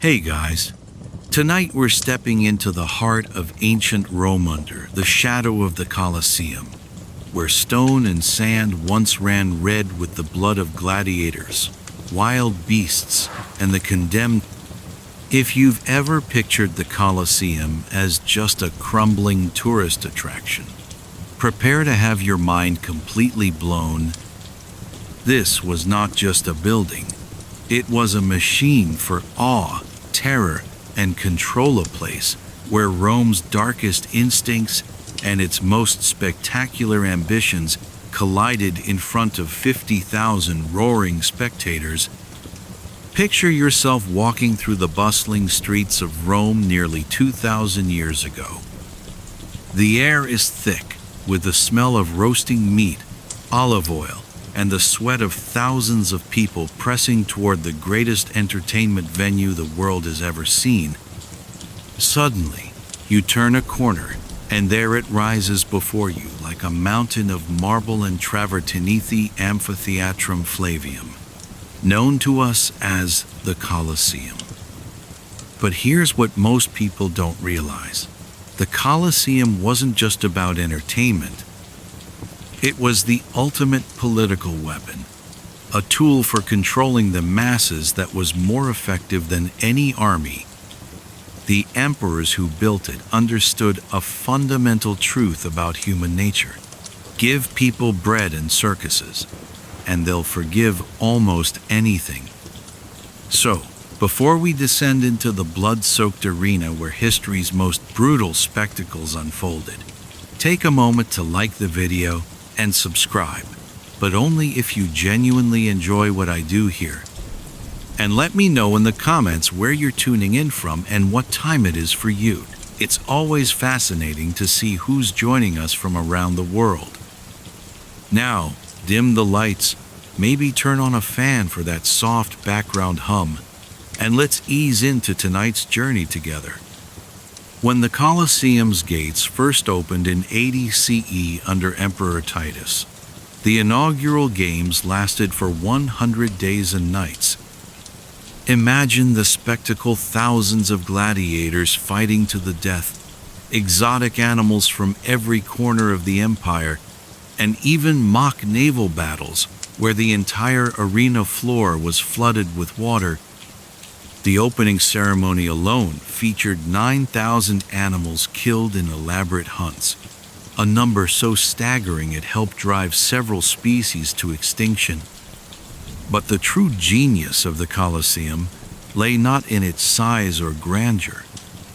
Hey guys, tonight we're stepping into the heart of ancient Rome under the shadow of the Colosseum, where stone and sand once ran red with the blood of gladiators, wild beasts, and the condemned. If you've ever pictured the Colosseum as just a crumbling tourist attraction, prepare to have your mind completely blown. This was not just a building, it was a machine for awe, terror, and control, a place where Rome's darkest instincts and its most spectacular ambitions collided in front of 50,000 roaring spectators. Picture yourself walking through the bustling streets of Rome nearly 2,000 years ago. The air is thick with the smell of roasting meat, olive oil, and the sweat of thousands of people pressing toward the greatest entertainment venue the world has ever seen. Suddenly, you turn a corner, and there it rises before you like a mountain of marble and travertinithi amphitheatrum Flavium, known to us as the Colosseum. But here's what most people don't realize. The Colosseum wasn't just about entertainment. It was the ultimate political weapon, a tool for controlling the masses that was more effective than any army. The emperors who built it understood a fundamental truth about human nature. Give people bread and circuses, and they'll forgive almost anything. So, before we descend into the blood-soaked arena where history's most brutal spectacles unfolded, take a moment to like the video and subscribe, but only if you genuinely enjoy what I do here. And let me know in the comments where you're tuning in from and what time it is for you. It's always fascinating to see who's joining us from around the world. Now, dim the lights, maybe turn on a fan for that soft background hum, and let's ease into tonight's journey together. When the Colosseum's gates first opened in 80 CE under Emperor Titus, the inaugural games lasted for 100 days and nights. Imagine the spectacle: thousands of gladiators fighting to the death, exotic animals from every corner of the empire, and even mock naval battles where the entire arena floor was flooded with water. The opening ceremony alone featured 9,000 animals killed in elaborate hunts, a number so staggering it helped drive several species to extinction. But the true genius of the Colosseum lay not in its size or grandeur,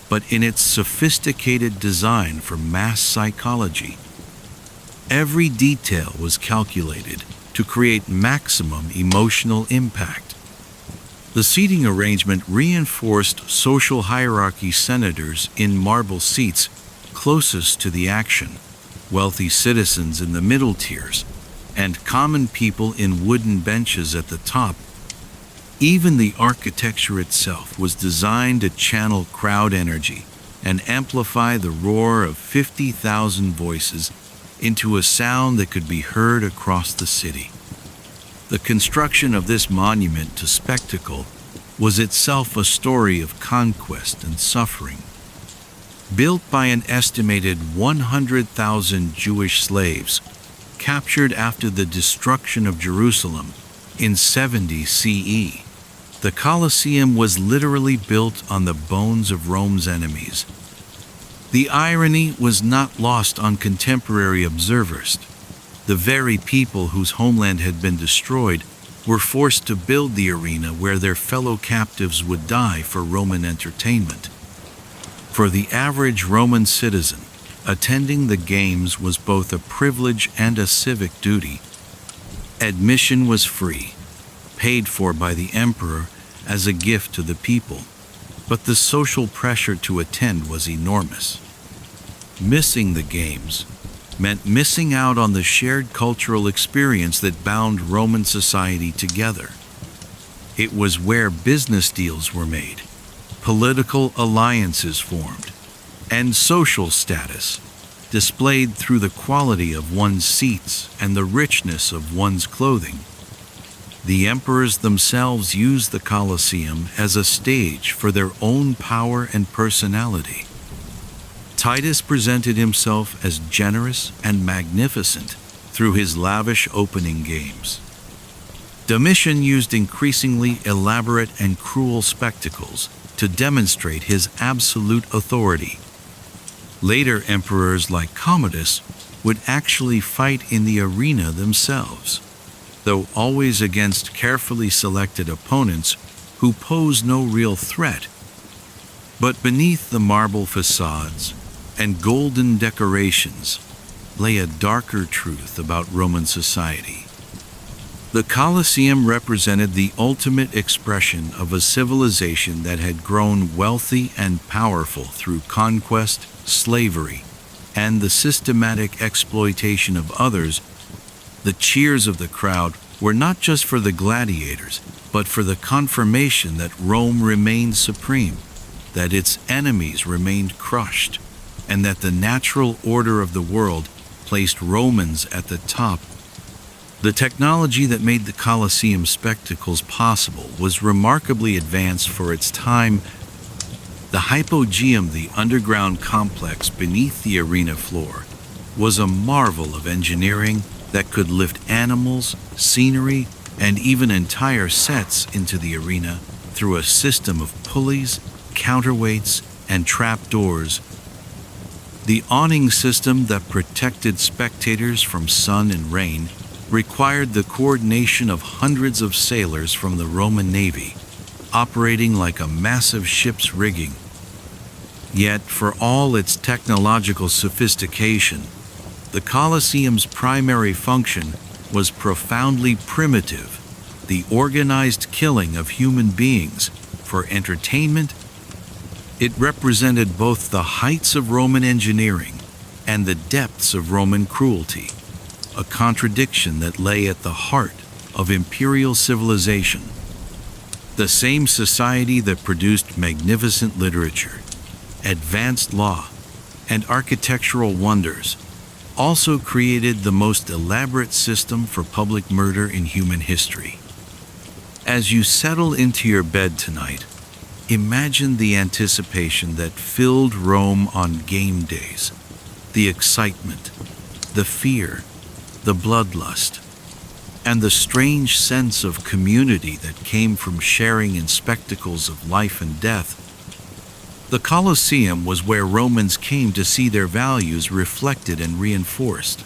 but in its sophisticated design for mass psychology. Every detail was calculated to create maximum emotional impact. The seating arrangement reinforced social hierarchy: senators in marble seats closest to the action, wealthy citizens in the middle tiers, and common people in wooden benches at the top. Even the architecture itself was designed to channel crowd energy and amplify the roar of 50,000 voices into a sound that could be heard across the city. The construction of this monument to spectacle was itself a story of conquest and suffering. Built by an estimated 100,000 Jewish slaves, captured after the destruction of Jerusalem in 70 CE, the Colosseum was literally built on the bones of Rome's enemies. The irony was not lost on contemporary observers. The very people whose homeland had been destroyed were forced to build the arena where their fellow captives would die for Roman entertainment. For the average Roman citizen, attending the games was both a privilege and a civic duty. Admission was free, paid for by the emperor as a gift to the people, but the social pressure to attend was enormous. Missing the games meant missing out on the shared cultural experience that bound Roman society together. It was where business deals were made, political alliances formed, and social status displayed through the quality of one's seats and the richness of one's clothing. The emperors themselves used the Colosseum as a stage for their own power and personality. Titus presented himself as generous and magnificent through his lavish opening games. Domitian used increasingly elaborate and cruel spectacles to demonstrate his absolute authority. Later emperors like Commodus would actually fight in the arena themselves, though always against carefully selected opponents who pose no real threat. But beneath the marble facades and golden decorations lay a darker truth about Roman society. The Colosseum represented the ultimate expression of a civilization that had grown wealthy and powerful through conquest, slavery, and the systematic exploitation of others. The cheers of the crowd were not just for the gladiators, but for the confirmation that Rome remained supreme, that its enemies remained crushed, and that the natural order of the world placed Romans at the top. The technology that made the Colosseum spectacles possible was remarkably advanced for its time. The hypogeum, the underground complex beneath the arena floor, was a marvel of engineering that could lift animals, scenery, and even entire sets into the arena through a system of pulleys, counterweights, and trapdoors. The awning system that protected spectators from sun and rain required the coordination of hundreds of sailors from the Roman Navy, operating like a massive ship's rigging. Yet, for all its technological sophistication, the Colosseum's primary function was profoundly primitive, the organized killing of human beings for entertainment. It represented both the heights of Roman engineering and the depths of Roman cruelty, a contradiction that lay at the heart of imperial civilization. The same society that produced magnificent literature, advanced law, and architectural wonders also created the most elaborate system for public murder in human history. As you settle into your bed tonight, imagine the anticipation that filled Rome on game days, the excitement, the fear, the bloodlust, and the strange sense of community that came from sharing in spectacles of life and death. The Colosseum was where Romans came to see their values reflected and reinforced,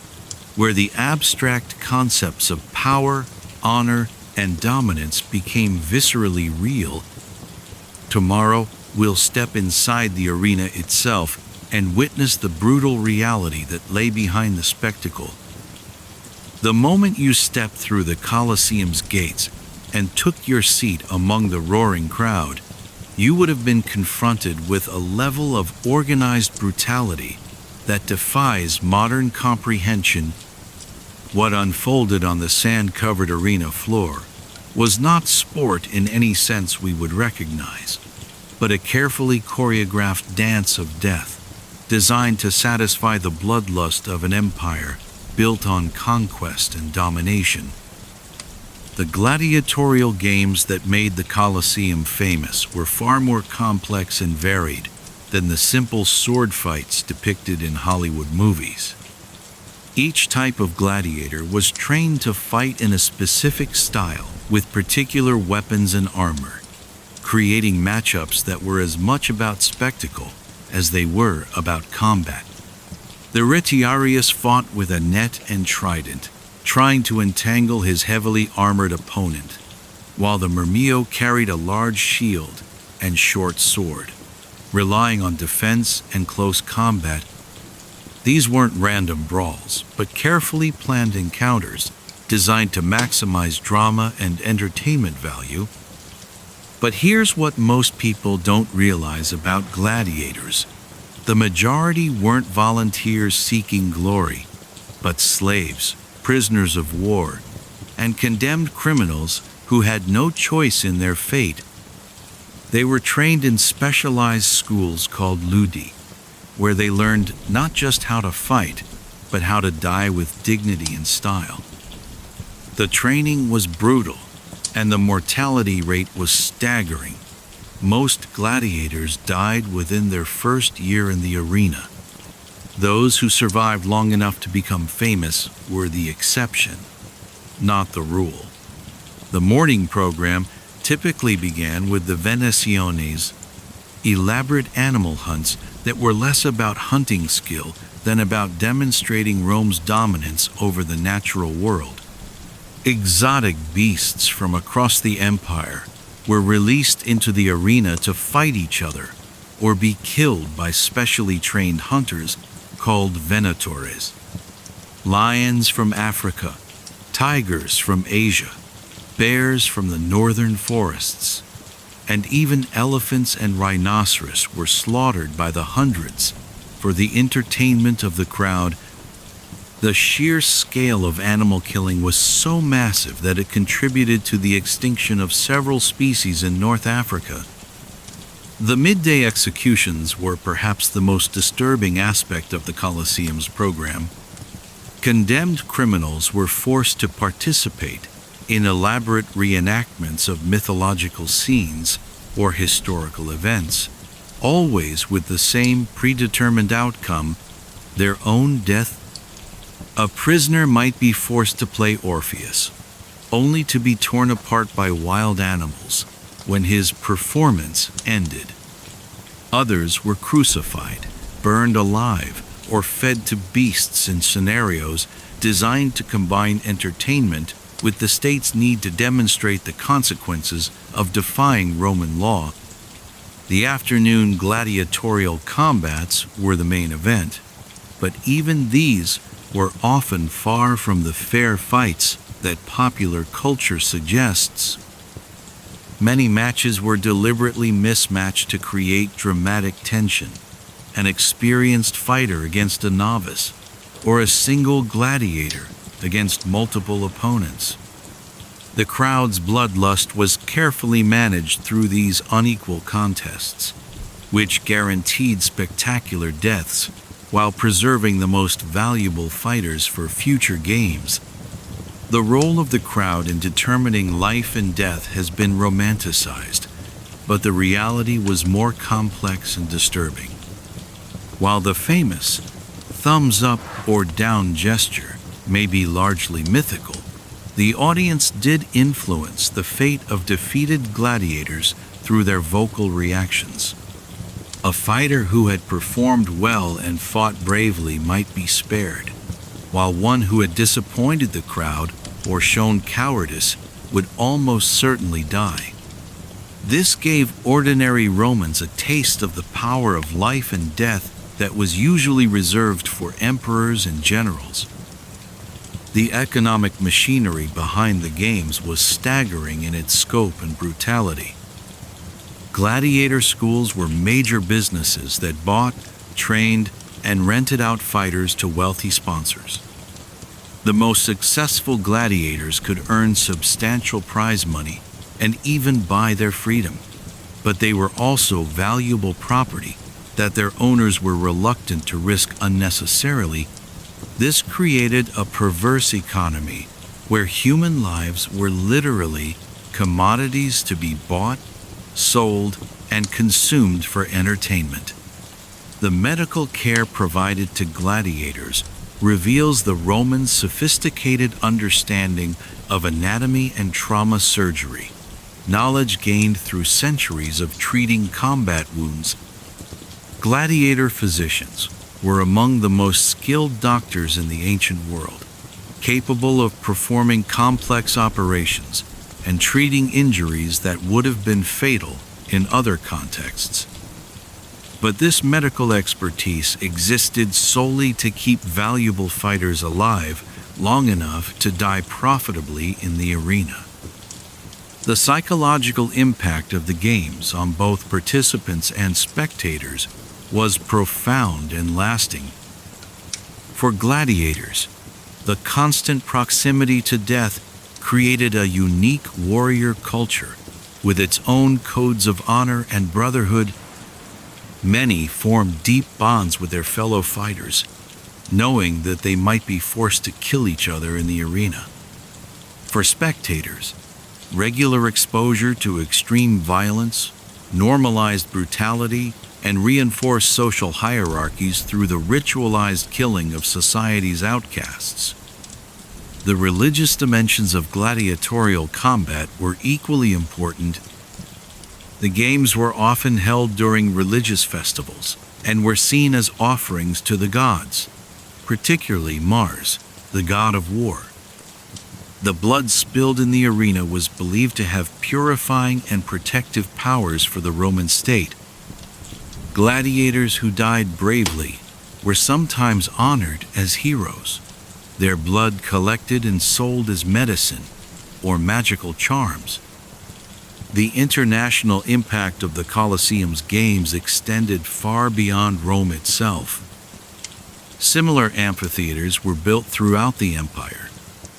where the abstract concepts of power, honor, and dominance became viscerally real. Tomorrow, we'll step inside the arena itself and witness the brutal reality that lay behind the spectacle. The moment you stepped through the Colosseum's gates and took your seat among the roaring crowd, you would have been confronted with a level of organized brutality that defies modern comprehension. What unfolded on the sand-covered arena floor was not sport in any sense we would recognize, but a carefully choreographed dance of death, designed to satisfy the bloodlust of an empire built on conquest and domination. The gladiatorial games that made the Colosseum famous were far more complex and varied than the simple sword fights depicted in Hollywood movies. Each type of gladiator was trained to fight in a specific style with particular weapons and armor, creating matchups that were as much about spectacle as they were about combat. The retiarius fought with a net and trident, trying to entangle his heavily armored opponent, while the Murmio carried a large shield and short sword, relying on defense and close combat. These weren't random brawls, but carefully planned encounters designed to maximize drama and entertainment value. But here's what most people don't realize about gladiators. The majority weren't volunteers seeking glory, but slaves, prisoners of war, and condemned criminals who had no choice in their fate. They were trained in specialized schools called ludi, where they learned not just how to fight, but how to die with dignity and style. The training was brutal, and the mortality rate was staggering. Most gladiators died within their first year in the arena. Those who survived long enough to become famous were the exception, not the rule. The morning program typically began with the venaciones, elaborate animal hunts that were less about hunting skill than about demonstrating Rome's dominance over the natural world. Exotic beasts from across the empire were released into the arena to fight each other or be killed by specially trained hunters called venatores. Lions from Africa, tigers from Asia, bears from the northern forests, and even elephants and rhinoceros were slaughtered by the hundreds for the entertainment of the crowd. The sheer scale of animal killing was so massive that it contributed to the extinction of several species in North Africa. The midday executions were perhaps the most disturbing aspect of the Colosseum's program. Condemned criminals were forced to participate in elaborate reenactments of mythological scenes or historical events, always with the same predetermined outcome, their own death. A prisoner might be forced to play Orpheus, only to be torn apart by wild animals when his performance ended. Others were crucified, burned alive, or fed to beasts in scenarios designed to combine entertainment with the state's need to demonstrate the consequences of defying Roman law. The afternoon gladiatorial combats were the main event, but even these were often far from the fair fights that popular culture suggests. Many matches were deliberately mismatched to create dramatic tension, an experienced fighter against a novice, or a single gladiator against multiple opponents. The crowd's bloodlust was carefully managed through these unequal contests, which guaranteed spectacular deaths while preserving the most valuable fighters for future games. The role of the crowd in determining life and death has been romanticized, but the reality was more complex and disturbing. While the famous thumbs up or down gesture may be largely mythical, the audience did influence the fate of defeated gladiators through their vocal reactions. A fighter who had performed well and fought bravely might be spared, while one who had disappointed the crowd or shown cowardice would almost certainly die. This gave ordinary Romans a taste of the power of life and death that was usually reserved for emperors and generals. The economic machinery behind the games was staggering in its scope and brutality. Gladiator schools were major businesses that bought, trained, and rented out fighters to wealthy sponsors. The most successful gladiators could earn substantial prize money and even buy their freedom, but they were also valuable property that their owners were reluctant to risk unnecessarily. This created a perverse economy where human lives were literally commodities to be bought, sold, and consumed for entertainment. The medical care provided to gladiators reveals the Romans' sophisticated understanding of anatomy and trauma surgery, knowledge gained through centuries of treating combat wounds. Gladiator physicians were among the most skilled doctors in the ancient world, capable of performing complex operations and treating injuries that would have been fatal in other contexts. But this medical expertise existed solely to keep valuable fighters alive long enough to die profitably in the arena. The psychological impact of the games on both participants and spectators was profound and lasting. For gladiators, the constant proximity to death created a unique warrior culture with its own codes of honor and brotherhood. Many formed deep bonds with their fellow fighters, knowing that they might be forced to kill each other in the arena. For spectators, Regular exposure to extreme violence, normalized brutality, and reinforced social hierarchies through the ritualized killing of society's outcasts. The religious dimensions of gladiatorial combat were equally important. The games were often held during religious festivals and were seen as offerings to the gods, particularly Mars, the god of war. The blood spilled in the arena was believed to have purifying and protective powers for the Roman state. Gladiators who died bravely were sometimes honored as heroes, their blood collected and sold as medicine or magical charms. The international impact of the Colosseum's games extended far beyond Rome itself. Similar amphitheaters were built throughout the empire,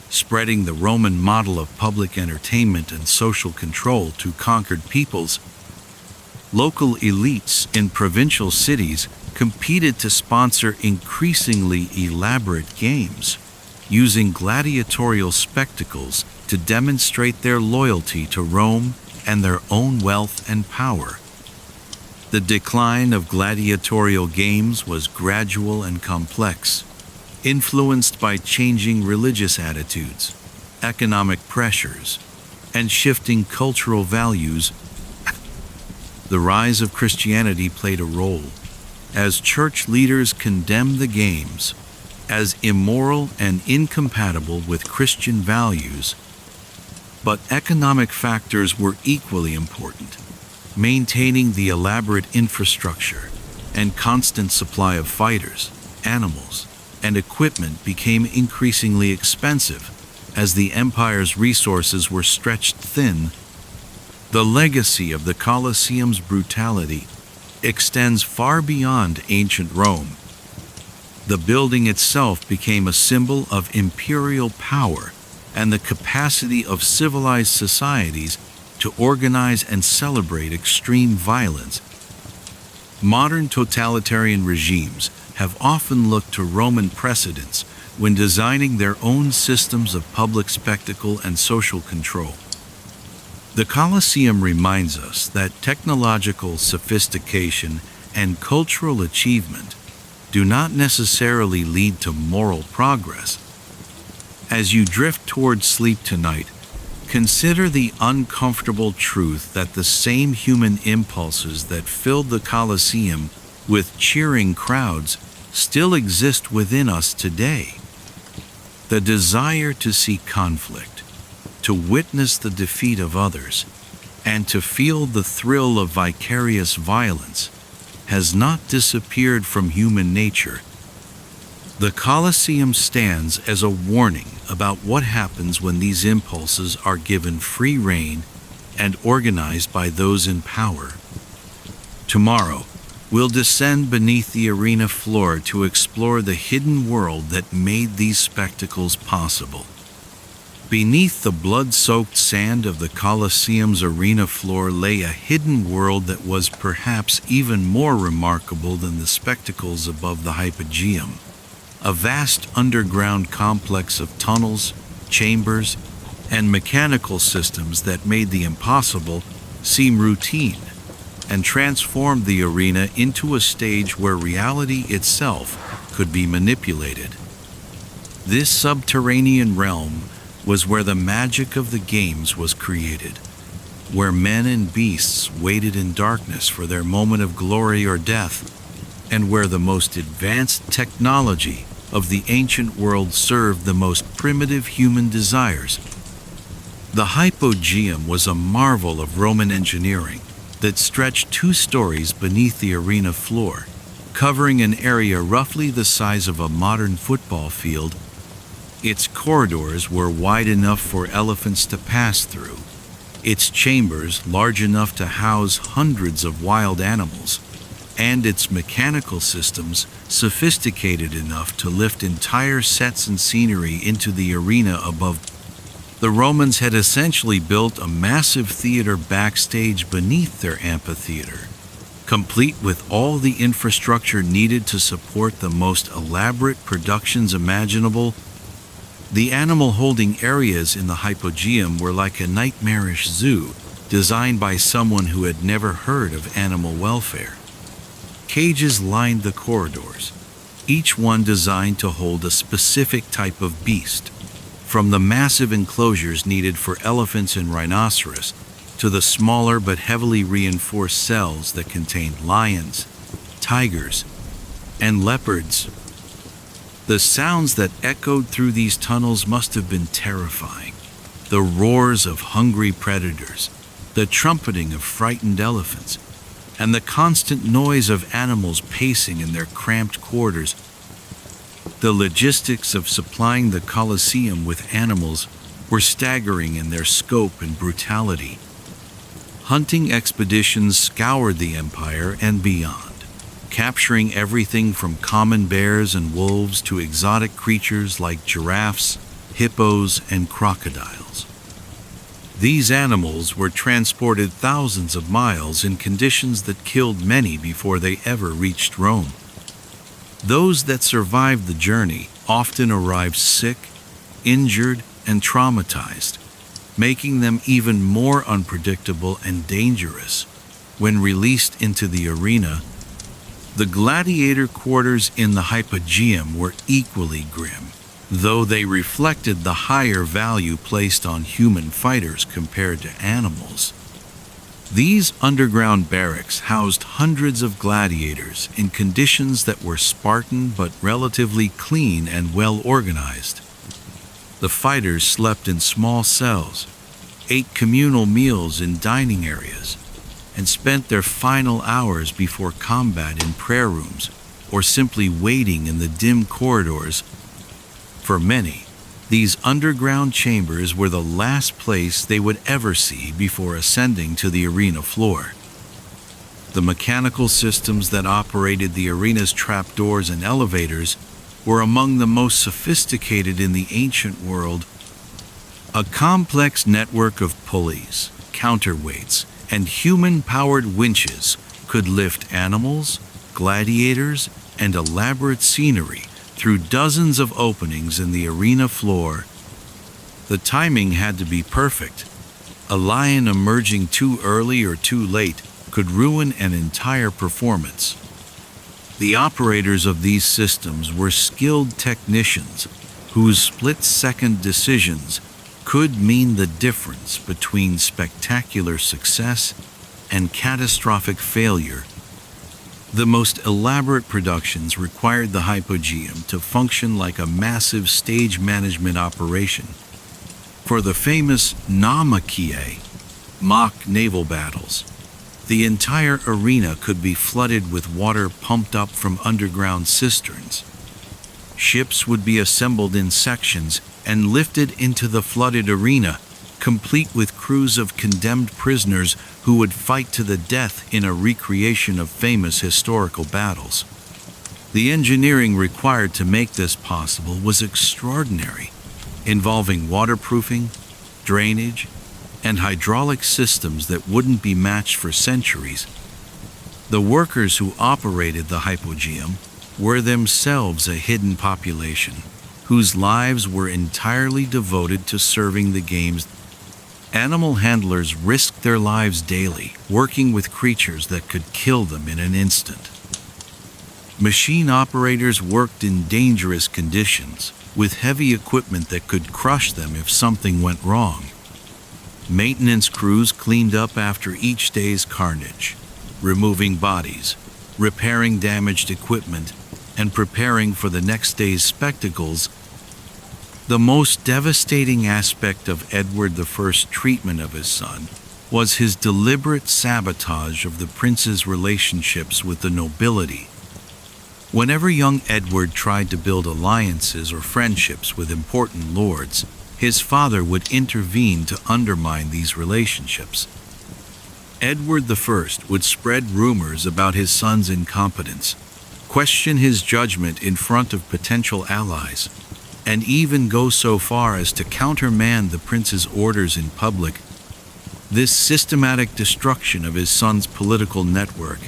spreading the Roman model of public entertainment and social control to conquered peoples. Local elites in provincial cities competed to sponsor increasingly elaborate games, using gladiatorial spectacles to demonstrate their loyalty to Rome and their own wealth and power. The decline of gladiatorial games was gradual and complex, influenced by changing religious attitudes, economic pressures, and shifting cultural values. The rise of Christianity played a role, as church leaders condemned the games as immoral and incompatible with Christian values. But economic factors were equally important. Maintaining the elaborate infrastructure and constant supply of fighters, animals, and equipment became increasingly expensive as the empire's resources were stretched thin. The legacy of the Colosseum's brutality extends far beyond ancient Rome. The building itself became a symbol of imperial power and the capacity of civilized societies to organize and celebrate extreme violence. Modern totalitarian regimes have often looked to Roman precedents when designing their own systems of public spectacle and social control. The Colosseum reminds us that technological sophistication and cultural achievement do not necessarily lead to moral progress. As you drift towards sleep tonight, consider the uncomfortable truth that the same human impulses that filled the Colosseum with cheering crowds still exist within us today. The desire to see conflict, to witness the defeat of others, and to feel the thrill of vicarious violence has not disappeared from human nature. The Colosseum stands as a warning about what happens when these impulses are given free rein and organized by those in power. Tomorrow, we'll descend beneath the arena floor to explore the hidden world that made these spectacles possible. Beneath the blood-soaked sand of the Colosseum's arena floor lay a hidden world that was perhaps even more remarkable than the spectacles above the hypogeum. A vast underground complex of tunnels, chambers, and mechanical systems that made the impossible seem routine and transformed the arena into a stage where reality itself could be manipulated. This subterranean realm was where the magic of the games was created, where men and beasts waited in darkness for their moment of glory or death, and where the most advanced technology of the ancient world served the most primitive human desires. The hypogeum was a marvel of Roman engineering that stretched 2 stories beneath the arena floor, covering an area roughly the size of a modern football field. Its corridors were wide enough for elephants to pass through, its chambers large enough to house hundreds of wild animals, and its mechanical systems sophisticated enough to lift entire sets and scenery into the arena above. The Romans had essentially built a massive theater backstage beneath their amphitheater, complete with all the infrastructure needed to support the most elaborate productions imaginable. The animal holding areas in the hypogeum were like a nightmarish zoo designed by someone who had never heard of animal welfare. Cages lined the corridors, each one designed to hold a specific type of beast, from the massive enclosures needed for elephants and rhinoceros to the smaller but heavily reinforced cells that contained lions, tigers, and leopards. The sounds that echoed through these tunnels must have been terrifying. The roars of hungry predators, the trumpeting of frightened elephants, and the constant noise of animals pacing in their cramped quarters. The logistics of supplying the Colosseum with animals were staggering in their scope and brutality. Hunting expeditions scoured the empire and beyond, capturing everything from common bears and wolves to exotic creatures like giraffes, hippos, and crocodiles. These animals were transported thousands of miles in conditions that killed many before they ever reached Rome. Those that survived the journey often arrived sick, injured, and traumatized, making them even more unpredictable and dangerous. When released into the arena, the gladiator quarters in the hypogeum were equally grim, though they reflected the higher value placed on human fighters compared to animals. These underground barracks housed hundreds of gladiators in conditions that were Spartan but relatively clean and well organized. The fighters slept in small cells, ate communal meals in dining areas, and spent their final hours before combat in prayer rooms or simply waiting in the dim corridors. For many, these underground chambers were the last place they would ever see before ascending to the arena floor. The mechanical systems that operated the arena's trapdoors and elevators were among the most sophisticated in the ancient world. A complex network of pulleys, counterweights, and human-powered winches could lift animals, gladiators, and elaborate scenery through dozens of openings in the arena floor. The timing had to be perfect. A lion emerging too early or too late could ruin an entire performance. The operators of these systems were skilled technicians whose split-second decisions could mean the difference between spectacular success and catastrophic failure. The most elaborate productions required the hypogeum to function like a massive stage management operation. For the famous Naumachia, mock naval battles, the entire arena could be flooded with water pumped up from underground cisterns. Ships would be assembled in sections and lifted into the flooded arena, complete with crews of condemned prisoners who would fight to the death in a recreation of famous historical battles. The engineering required to make this possible was extraordinary, involving waterproofing, drainage, and hydraulic systems that wouldn't be matched for centuries. The workers who operated the hypogeum were themselves a hidden population, whose lives were entirely devoted to serving the games. Animal handlers risked their lives daily, working with creatures that could kill them in an instant. Machine operators worked in dangerous conditions, with heavy equipment that could crush them if something went wrong. Maintenance crews cleaned up after each day's carnage, removing bodies, repairing damaged equipment, and preparing for the next day's spectacles. The most devastating aspect of Edward I's treatment of his son was his deliberate sabotage of the prince's relationships with the nobility. Whenever young Edward tried to build alliances or friendships with important lords, his father would intervene to undermine these relationships. Edward I would spread rumors about his son's incompetence, question his judgment in front of potential allies, and even go so far as to countermand the prince's orders in public. This systematic destruction of his son's political network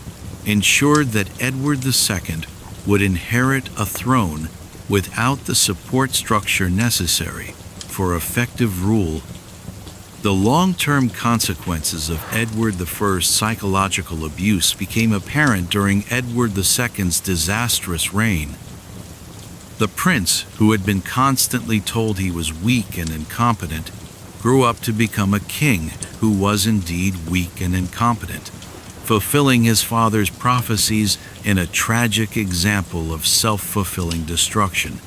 ensured that Edward II would inherit a throne without the support structure necessary for effective rule. The long-term consequences of Edward I's psychological abuse became apparent during Edward II's disastrous reign. The prince, who had been constantly told he was weak and incompetent, grew up to become a king who was indeed weak and incompetent, fulfilling his father's prophecies in a tragic example of self-fulfilling destruction.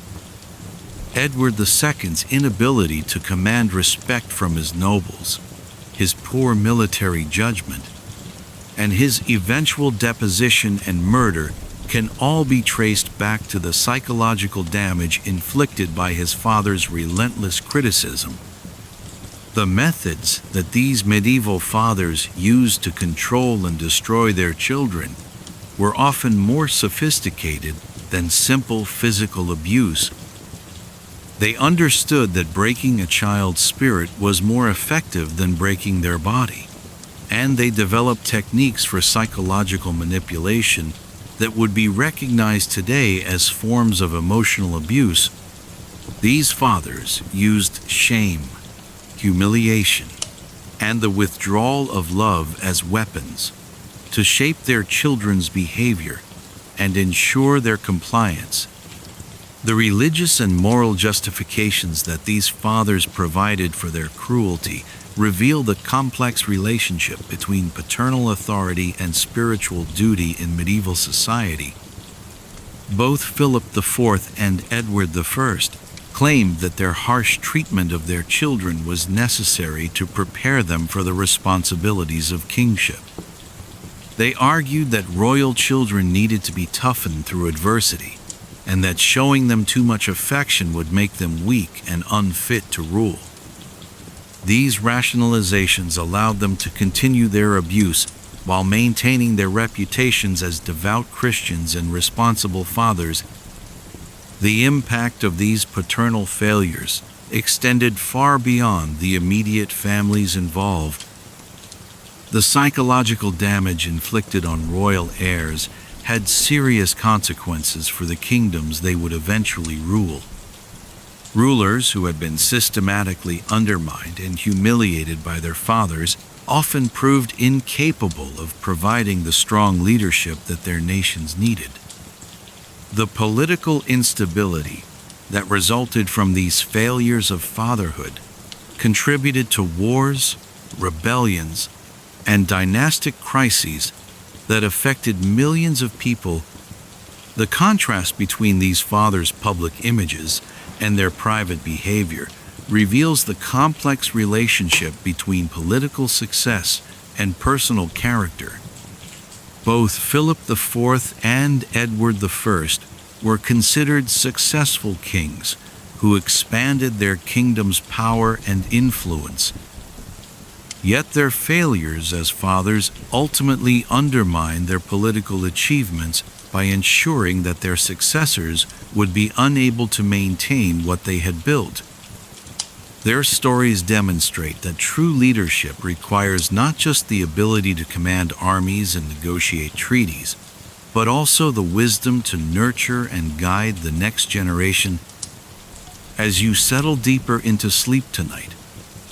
Edward II's inability to command respect from his nobles, his poor military judgment, and his eventual deposition and murder can all be traced back to the psychological damage inflicted by his father's relentless criticism. The methods that these medieval fathers used to control and destroy their children were often more sophisticated than simple physical abuse. They understood that breaking a child's spirit was more effective than breaking their body, and they developed techniques for psychological manipulation that would be recognized today as forms of emotional abuse. These fathers used shame, humiliation, and the withdrawal of love as weapons to shape their children's behavior and ensure their compliance. The religious and moral justifications that these fathers provided for their cruelty reveal the complex relationship between paternal authority and spiritual duty in medieval society. Both Philip IV and Edward I claimed that their harsh treatment of their children was necessary to prepare them for the responsibilities of kingship. They argued that royal children needed to be toughened through adversity, and that showing them too much affection would make them weak and unfit to rule. These rationalizations allowed them to continue their abuse while maintaining their reputations as devout Christians and responsible fathers. The impact of these paternal failures extended far beyond the immediate families involved. The psychological damage inflicted on royal heirs had serious consequences for the kingdoms they would eventually rule. Rulers who had been systematically undermined and humiliated by their fathers often proved incapable of providing the strong leadership that their nations needed. The political instability that resulted from these failures of fatherhood contributed to wars, rebellions, and dynastic crises that affected millions of people. The contrast between these fathers' public images and their private behavior reveals the complex relationship between political success and personal character. Both Philip IV and Edward I were considered successful kings who expanded their kingdom's power and influence. Yet their failures as fathers ultimately undermined their political achievements by ensuring that their successors would be unable to maintain what they had built. Their stories demonstrate that true leadership requires not just the ability to command armies and negotiate treaties, but also the wisdom to nurture and guide the next generation. As you settle deeper into sleep tonight,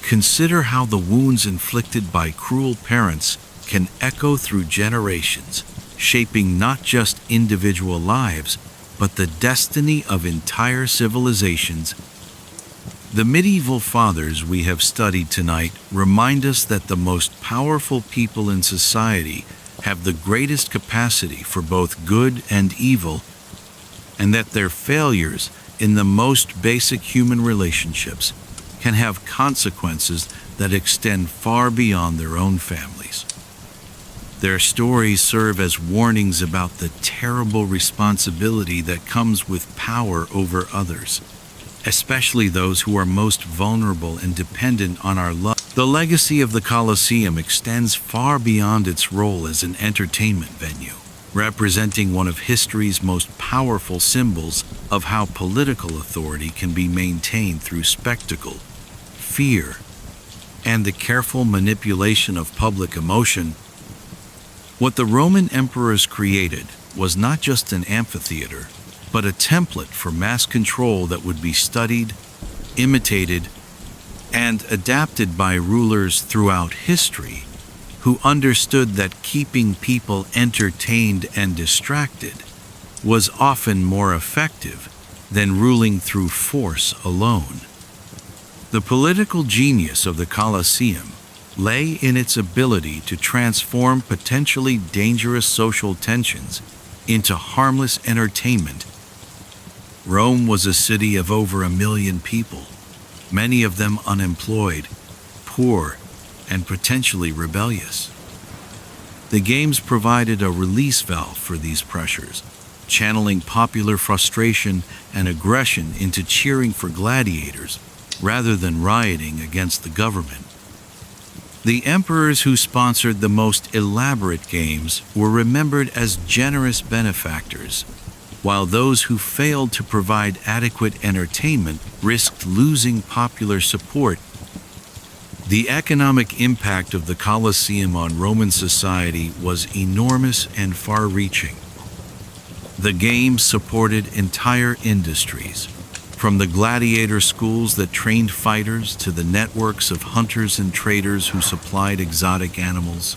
consider how the wounds inflicted by cruel parents can echo through generations, shaping not just individual lives, but the destiny of entire civilizations. The medieval fathers we have studied tonight remind us that the most powerful people in society have the greatest capacity for both good and evil, and that their failures in the most basic human relationships can have consequences that extend far beyond their own families. Their stories serve as warnings about the terrible responsibility that comes with power over others, especially those who are most vulnerable and dependent on our love. The legacy of the Colosseum extends far beyond its role as an entertainment venue, representing one of history's most powerful symbols of how political authority can be maintained through spectacle, fear, and the careful manipulation of public emotion. What the Roman emperors created was not just an amphitheater, but a template for mass control that would be studied, imitated, and adapted by rulers throughout history who understood that keeping people entertained and distracted was often more effective than ruling through force alone. The political genius of the Colosseum lay in its ability to transform potentially dangerous social tensions into harmless entertainment. Rome was a city of over 1 million people, many of them unemployed, poor, and potentially rebellious. The games provided a release valve for these pressures, channeling popular frustration and aggression into cheering for gladiators rather than rioting against the government. The emperors who sponsored the most elaborate games were remembered as generous benefactors, while those who failed to provide adequate entertainment risked losing popular support. The economic impact of the Colosseum on Roman society was enormous and far-reaching. The games supported entire industries, from the gladiator schools that trained fighters to the networks of hunters and traders who supplied exotic animals.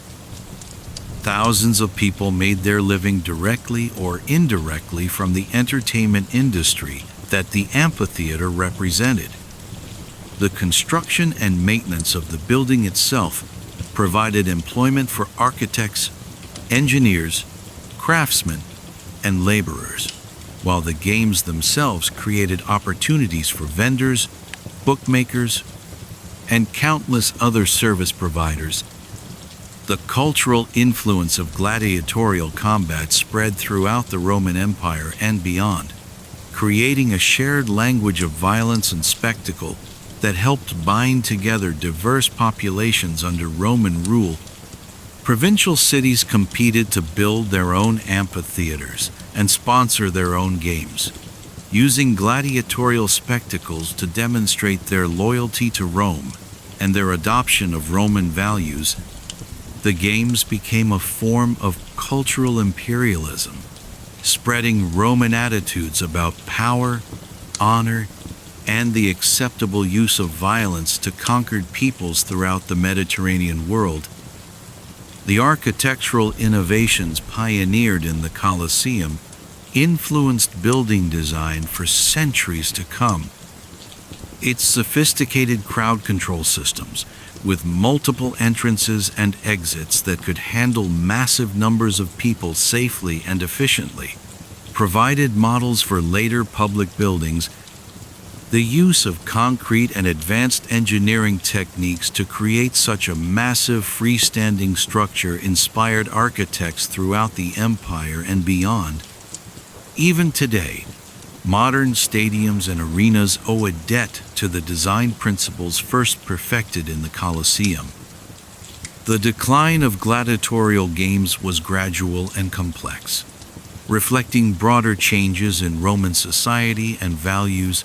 Thousands of people made their living directly or indirectly from the entertainment industry that the amphitheater represented. The construction and maintenance of the building itself provided employment for architects, engineers, craftsmen, and laborers, while the games themselves created opportunities for vendors, bookmakers, and countless other service providers. The cultural influence of gladiatorial combat spread throughout the Roman Empire and beyond, creating a shared language of violence and spectacle that helped bind together diverse populations under Roman rule. Provincial cities competed to build their own amphitheaters and sponsor their own games, using gladiatorial spectacles to demonstrate their loyalty to Rome and their adoption of Roman values. The games became a form of cultural imperialism, spreading Roman attitudes about power, honor, and the acceptable use of violence to conquered peoples throughout the Mediterranean world. The architectural innovations pioneered in the Colosseum influenced building design for centuries to come. Its sophisticated crowd control systems, with multiple entrances and exits that could handle massive numbers of people safely and efficiently, provided models for later public buildings. The use of concrete and advanced engineering techniques to create such a massive freestanding structure inspired architects throughout the empire and beyond. Even today, modern stadiums and arenas owe a debt to the design principles first perfected in the Colosseum. The decline of gladiatorial games was gradual and complex, reflecting broader changes in Roman society and values.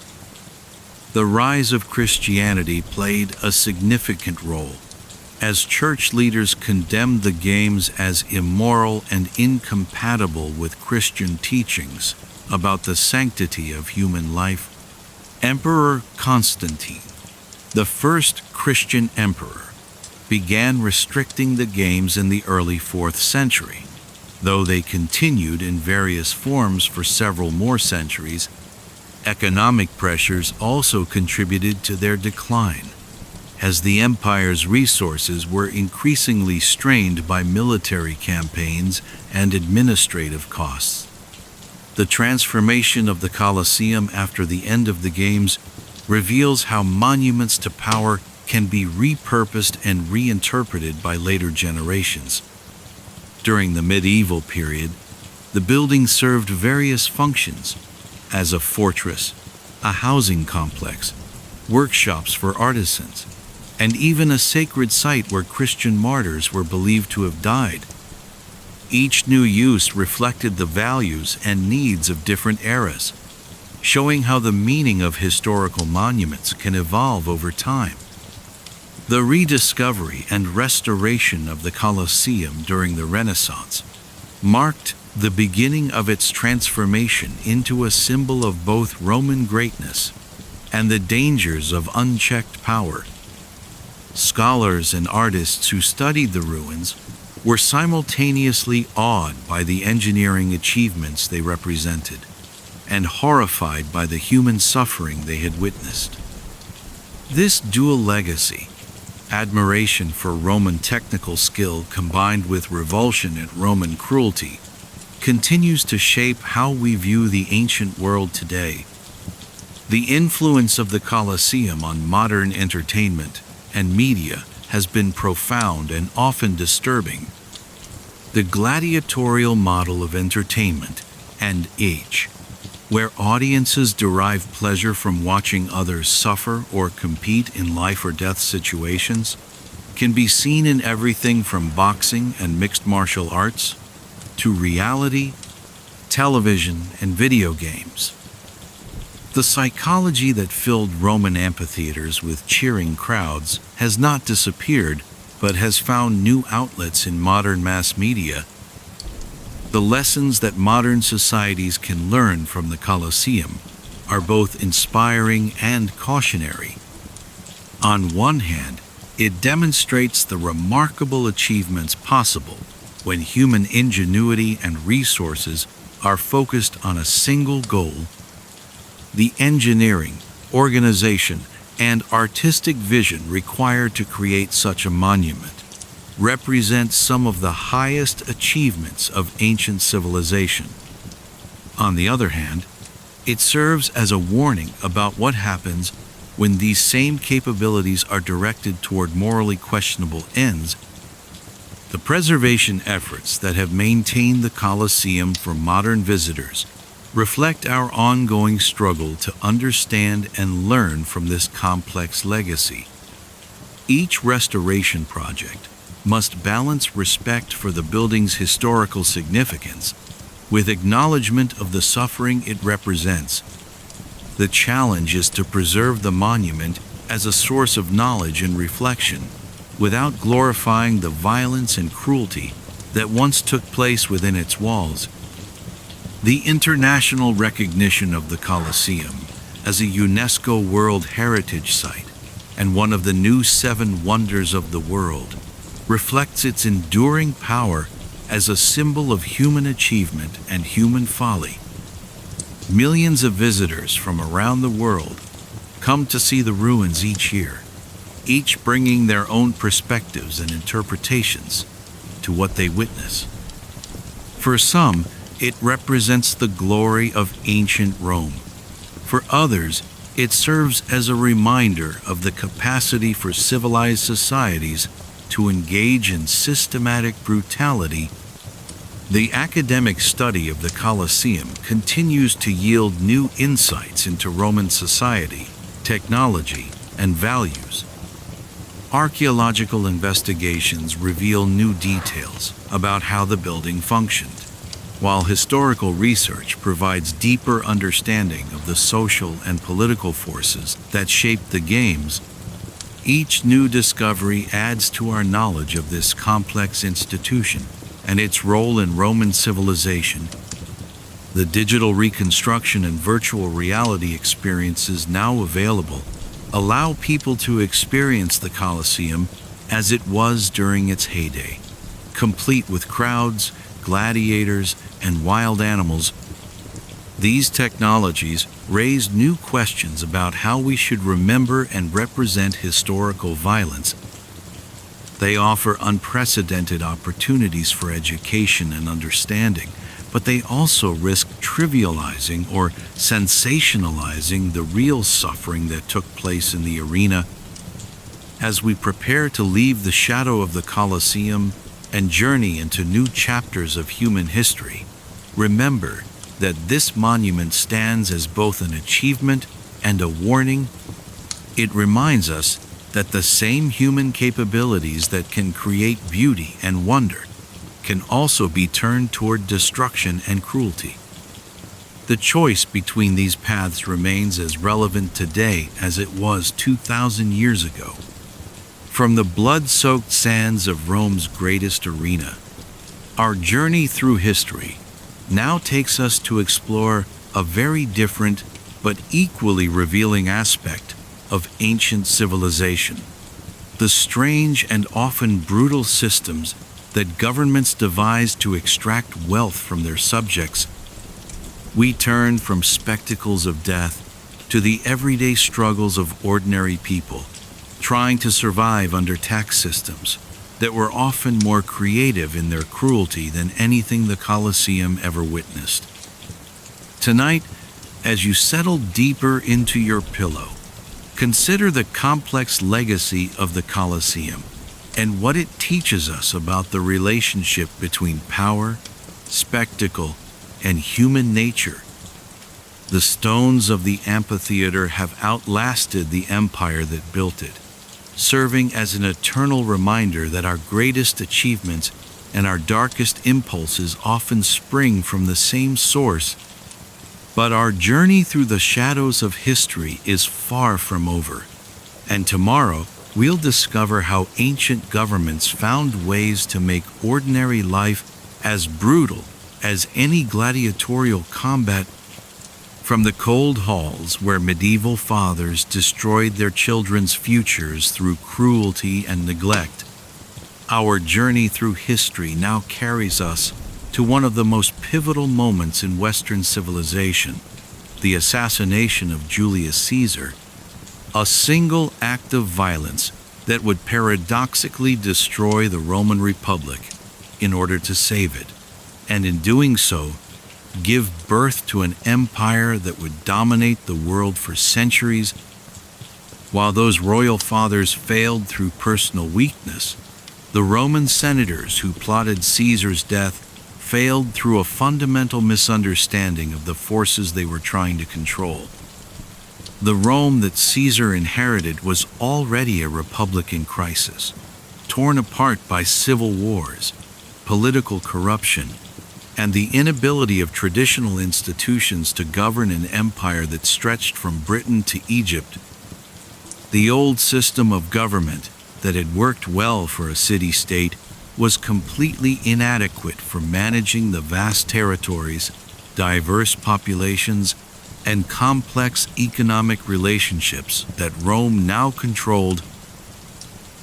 The rise of Christianity played a significant role, as church leaders condemned the games as immoral and incompatible with Christian teachings about the sanctity of human life. Emperor Constantine, the first Christian emperor, began restricting the games in the early 4th century, though they continued in various forms for several more centuries. Economic pressures also contributed to their decline, as the empire's resources were increasingly strained by military campaigns and administrative costs. The transformation of the Colosseum after the end of the games reveals how monuments to power can be repurposed and reinterpreted by later generations. During the medieval period, the building served various functions as a fortress, a housing complex, workshops for artisans, and even a sacred site where Christian martyrs were believed to have died. Each new use reflected the values and needs of different eras, showing how the meaning of historical monuments can evolve over time. The rediscovery and restoration of the Colosseum during the Renaissance marked the beginning of its transformation into a symbol of both Roman greatness and the dangers of unchecked power. Scholars and artists who studied the ruins were simultaneously awed by the engineering achievements they represented and horrified by the human suffering they had witnessed. This dual legacy, admiration for Roman technical skill combined with revulsion at Roman cruelty, continues to shape how we view the ancient world today. The influence of the Colosseum on modern entertainment and media has been profound and often disturbing. The gladiatorial model of entertainment and age, where audiences derive pleasure from watching others suffer or compete in life or death situations, can be seen in everything from boxing and mixed martial arts to reality, television, and video games. The psychology that filled Roman amphitheaters with cheering crowds has not disappeared, but has found new outlets in modern mass media. The lessons that modern societies can learn from the Colosseum are both inspiring and cautionary. On one hand, it demonstrates the remarkable achievements possible when human ingenuity and resources are focused on a single goal. The engineering, organization, and artistic vision required to create such a monument represent some of the highest achievements of ancient civilization. On the other hand, it serves as a warning about what happens when these same capabilities are directed toward morally questionable ends. The preservation efforts that have maintained the Colosseum for modern visitors reflect our ongoing struggle to understand and learn from this complex legacy. Each restoration project must balance respect for the building's historical significance with acknowledgement of the suffering it represents. The challenge is to preserve the monument as a source of knowledge and reflection, without glorifying the violence and cruelty that once took place within its walls. The international recognition of the Colosseum as a UNESCO World Heritage Site and one of the new 7 wonders of the world reflects its enduring power as a symbol of human achievement and human folly. Millions of visitors from around the world come to see the ruins each year, each bringing their own perspectives and interpretations to what they witness. For some, it represents the glory of ancient Rome. For others, it serves as a reminder of the capacity for civilized societies to engage in systematic brutality. The academic study of the Colosseum continues to yield new insights into Roman society, technology, and values. Archaeological investigations reveal new details about how the building functioned, while historical research provides deeper understanding of the social and political forces that shaped the games. Each new discovery adds to our knowledge of this complex institution and its role in Roman civilization. The digital reconstruction and virtual reality experiences now available allow people to experience the Colosseum as it was during its heyday, complete with crowds, gladiators, and wild animals. These technologies raise new questions about how we should remember and represent historical violence. They offer unprecedented opportunities for education and understanding, but they also risk trivializing or sensationalizing the real suffering that took place in the arena. As we prepare to leave the shadow of the Colosseum and journey into new chapters of human history, remember that this monument stands as both an achievement and a warning. It reminds us that the same human capabilities that can create beauty and wonder can also be turned toward destruction and cruelty. The choice between these paths remains as relevant today as it was 2,000 years ago. From the blood-soaked sands of Rome's greatest arena, our journey through history now takes us to explore a very different but equally revealing aspect of ancient civilization: the strange and often brutal systems that governments devised to extract wealth from their subjects. We turn from spectacles of death to the everyday struggles of ordinary people, trying to survive under tax systems that were often more creative in their cruelty than anything the Colosseum ever witnessed. Tonight, as you settle deeper into your pillow, consider the complex legacy of the Colosseum and what it teaches us about the relationship between power, spectacle, and human nature. The stones of the amphitheater have outlasted the empire that built it, serving as an eternal reminder that our greatest achievements and our darkest impulses often spring from the same source. But our journey through the shadows of history is far from over, and tomorrow we'll discover how ancient governments found ways to make ordinary life as brutal as any gladiatorial combat. From the cold halls where medieval fathers destroyed their children's futures through cruelty and neglect, our journey through history now carries us to one of the most pivotal moments in Western civilization: the assassination of Julius Caesar, a single act of violence that would paradoxically destroy the Roman Republic in order to save it, and in doing so, give birth to an empire that would dominate the world for centuries. While those royal fathers failed through personal weakness, the Roman senators who plotted Caesar's death failed through a fundamental misunderstanding of the forces they were trying to control. The Rome that Caesar inherited was already a republic in crisis, torn apart by civil wars, political corruption, and the inability of traditional institutions to govern an empire that stretched from Britain to Egypt. The old system of government that had worked well for a city-state was completely inadequate for managing the vast territories, diverse populations, and complex economic relationships that Rome now controlled.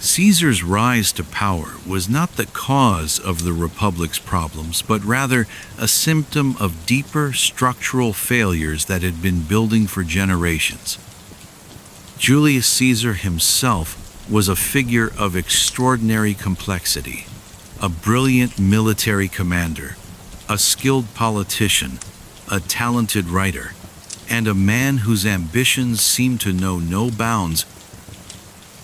Caesar's rise to power was not the cause of the Republic's problems, but rather a symptom of deeper structural failures that had been building for generations. Julius Caesar himself was a figure of extraordinary complexity, a brilliant military commander, a skilled politician, a talented writer, and a man whose ambitions seemed to know no bounds.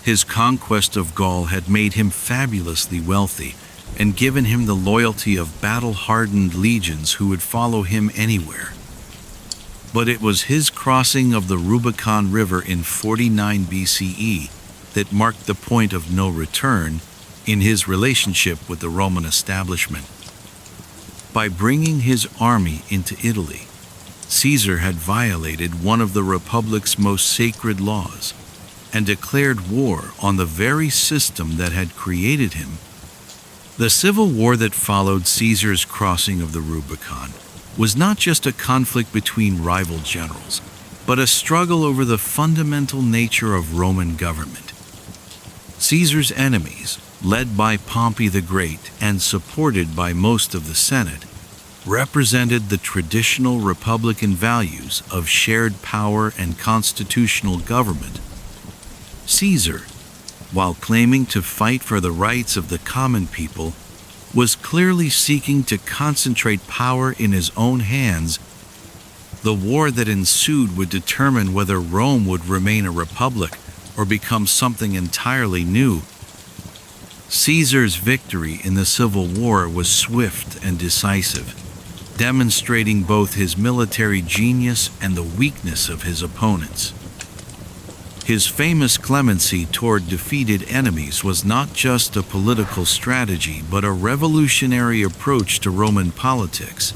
His conquest of Gaul had made him fabulously wealthy and given him the loyalty of battle-hardened legions who would follow him anywhere. But it was his crossing of the Rubicon River in 49 BCE that marked the point of no return in his relationship with the Roman establishment. By bringing his army into Italy, Caesar had violated one of the Republic's most sacred laws and declared war on the very system that had created him. The civil war that followed Caesar's crossing of the Rubicon was not just a conflict between rival generals, but a struggle over the fundamental nature of Roman government. Caesar's enemies, led by Pompey the Great and supported by most of the Senate, represented the traditional republican values of shared power and constitutional government. Caesar, while claiming to fight for the rights of the common people, was clearly seeking to concentrate power in his own hands. The war that ensued would determine whether Rome would remain a republic or become something entirely new. Caesar's victory in the Civil War was swift and decisive, demonstrating both his military genius and the weakness of his opponents. His famous clemency toward defeated enemies was not just a political strategy, but a revolutionary approach to Roman politics.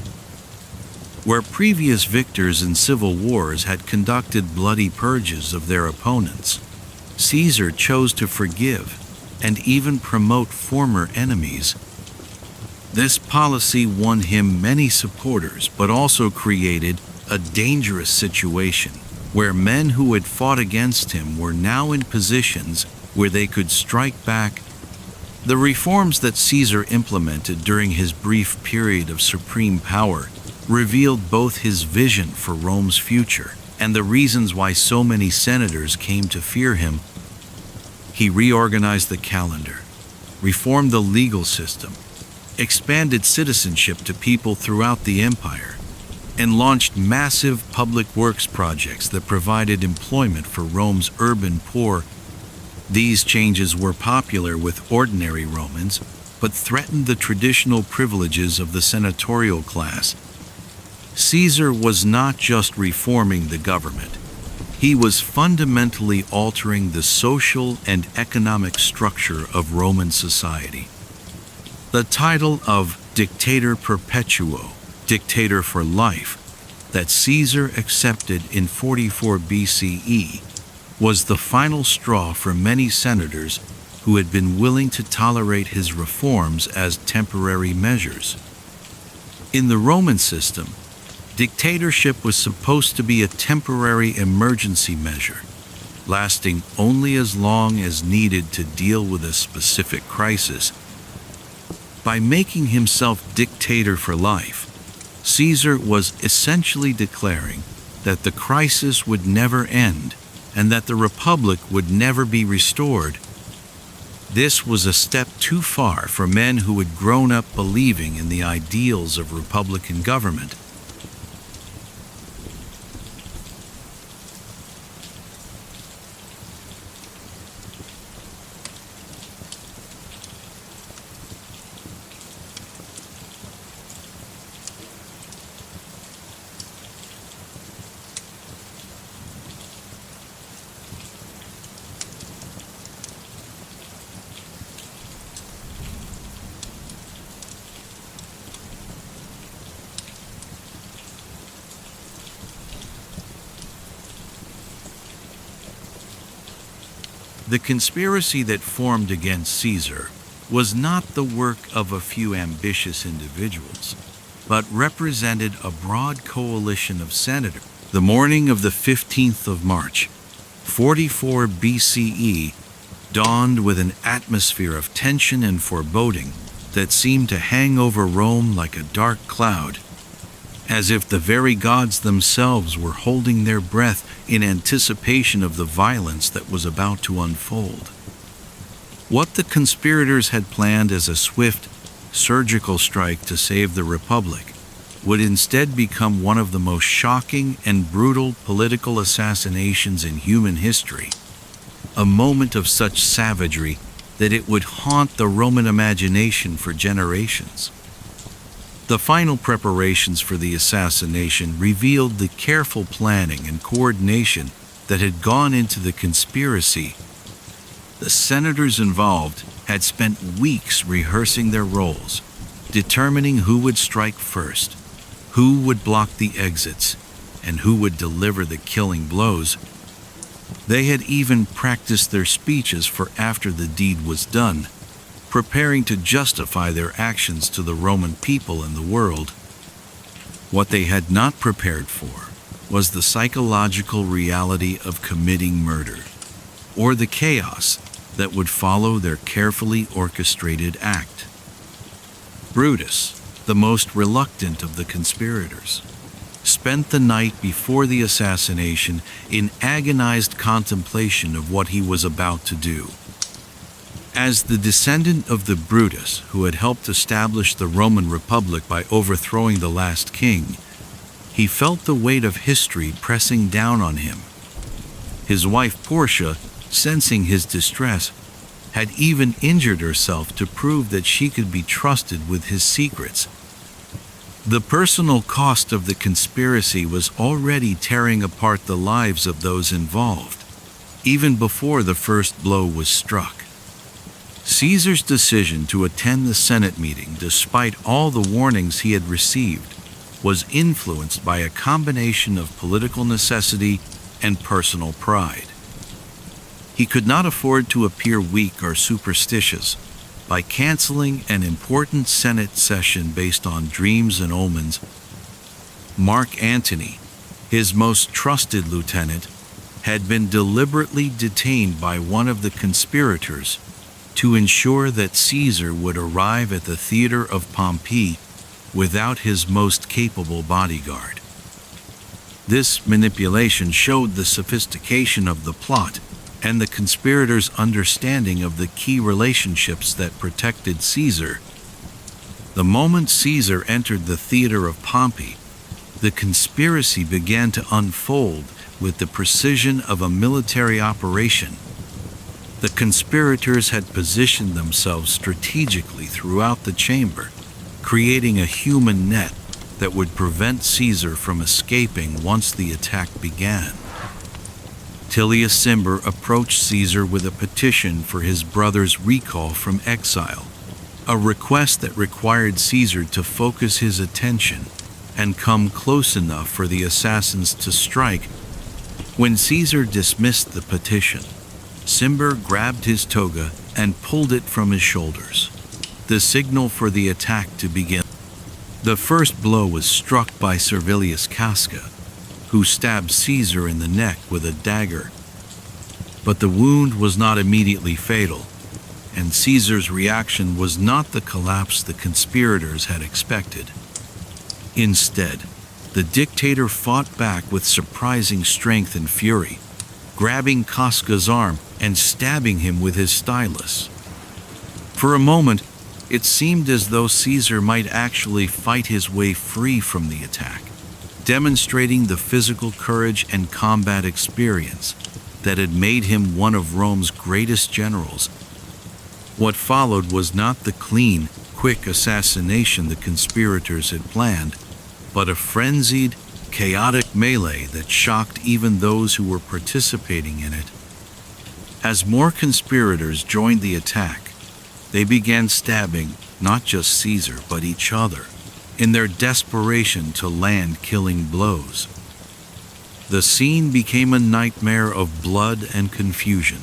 Where previous victors in civil wars had conducted bloody purges of their opponents, Caesar chose to forgive and even promote former enemies. This policy won him many supporters, but also created a dangerous situation where men who had fought against him were now in positions where they could strike back. The reforms that Caesar implemented during his brief period of supreme power revealed both his vision for Rome's future and the reasons why so many senators came to fear him. He reorganized the calendar, reformed the legal system, expanded citizenship to people throughout the empire, and launched massive public works projects that provided employment for Rome's urban poor. These changes were popular with ordinary Romans, but threatened the traditional privileges of the senatorial class. Caesar was not just reforming the government. He was fundamentally altering the social and economic structure of Roman society. The title of Dictator Perpetuo, dictator for life, that Caesar accepted in 44 BCE was the final straw for many senators who had been willing to tolerate his reforms as temporary measures. In the Roman system, dictatorship was supposed to be a temporary emergency measure, lasting only as long as needed to deal with a specific crisis. By making himself dictator for life, Caesar was essentially declaring that the crisis would never end and that the republic would never be restored. This was a step too far for men who had grown up believing in the ideals of republican government. The conspiracy that formed against Caesar was not the work of a few ambitious individuals, but represented a broad coalition of senators. The morning of the 15th of March, 44 BCE, dawned with an atmosphere of tension and foreboding that seemed to hang over Rome like a dark cloud, as if the very gods themselves were holding their breath in anticipation of the violence that was about to unfold. What the conspirators had planned as a swift, surgical strike to save the Republic would instead become one of the most shocking and brutal political assassinations in human history, a moment of such savagery that it would haunt the Roman imagination for generations. The final preparations for the assassination revealed the careful planning and coordination that had gone into the conspiracy. The senators involved had spent weeks rehearsing their roles, determining who would strike first, who would block the exits, and who would deliver the killing blows. They had even practiced their speeches for after the deed was done, preparing to justify their actions to the Roman people and the world. What they had not prepared for was the psychological reality of committing murder, or the chaos that would follow their carefully orchestrated act. Brutus, the most reluctant of the conspirators, spent the night before the assassination in agonized contemplation of what he was about to do. As the descendant of the Brutus who had helped establish the Roman Republic by overthrowing the last king, he felt the weight of history pressing down on him. His wife Portia, sensing his distress, had even injured herself to prove that she could be trusted with his secrets. The personal cost of the conspiracy was already tearing apart the lives of those involved, even before the first blow was struck. Caesar's decision to attend the Senate meeting, despite all the warnings he had received, was influenced by a combination of political necessity and personal pride. He could not afford to appear weak or superstitious, by canceling an important Senate session based on dreams and omens. Mark Antony, his most trusted lieutenant, had been deliberately detained by one of the conspirators to ensure that Caesar would arrive at the theater of Pompeii without his most capable bodyguard. This manipulation showed the sophistication of the plot and the conspirators' understanding of the key relationships that protected Caesar. The moment Caesar entered the theater of Pompeii, the conspiracy began to unfold with the precision of a military operation. The conspirators had positioned themselves strategically throughout the chamber, creating a human net that would prevent Caesar from escaping once the attack began. Tullius Cimber approached Caesar with a petition for his brother's recall from exile, a request that required Caesar to focus his attention and come close enough for the assassins to strike. When Caesar dismissed the petition, Cimber grabbed his toga and pulled it from his shoulders, the signal for the attack to begin. The first blow was struck by Servilius Casca, who stabbed Caesar in the neck with a dagger. But the wound was not immediately fatal, and Caesar's reaction was not the collapse the conspirators had expected. Instead, the dictator fought back with surprising strength and fury, grabbing Casca's arm and stabbing him with his stylus. For a moment, it seemed as though Caesar might actually fight his way free from the attack, demonstrating the physical courage and combat experience that had made him one of Rome's greatest generals. What followed was not the clean, quick assassination the conspirators had planned, but a frenzied, chaotic melee that shocked even those who were participating in it. As more conspirators joined the attack, they began stabbing not just Caesar but each other, in their desperation to land killing blows. The scene became a nightmare of blood and confusion,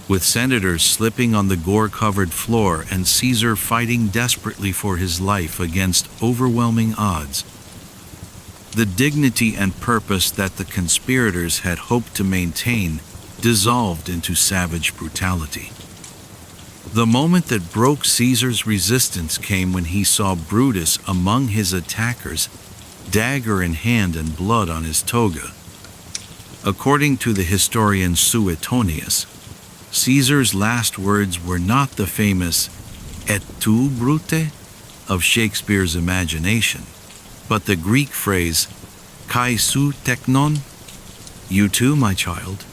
with senators slipping on the gore-covered floor and Caesar fighting desperately for his life against overwhelming odds. The dignity and purpose that the conspirators had hoped to maintain dissolved into savage brutality. The moment that broke Caesar's resistance came when he saw Brutus among his attackers, dagger in hand and blood on his toga. According to the historian Suetonius, Caesar's last words were not the famous "Et tu, Brute" of Shakespeare's imagination, but the Greek phrase "Kai su teknon," "You too, my child."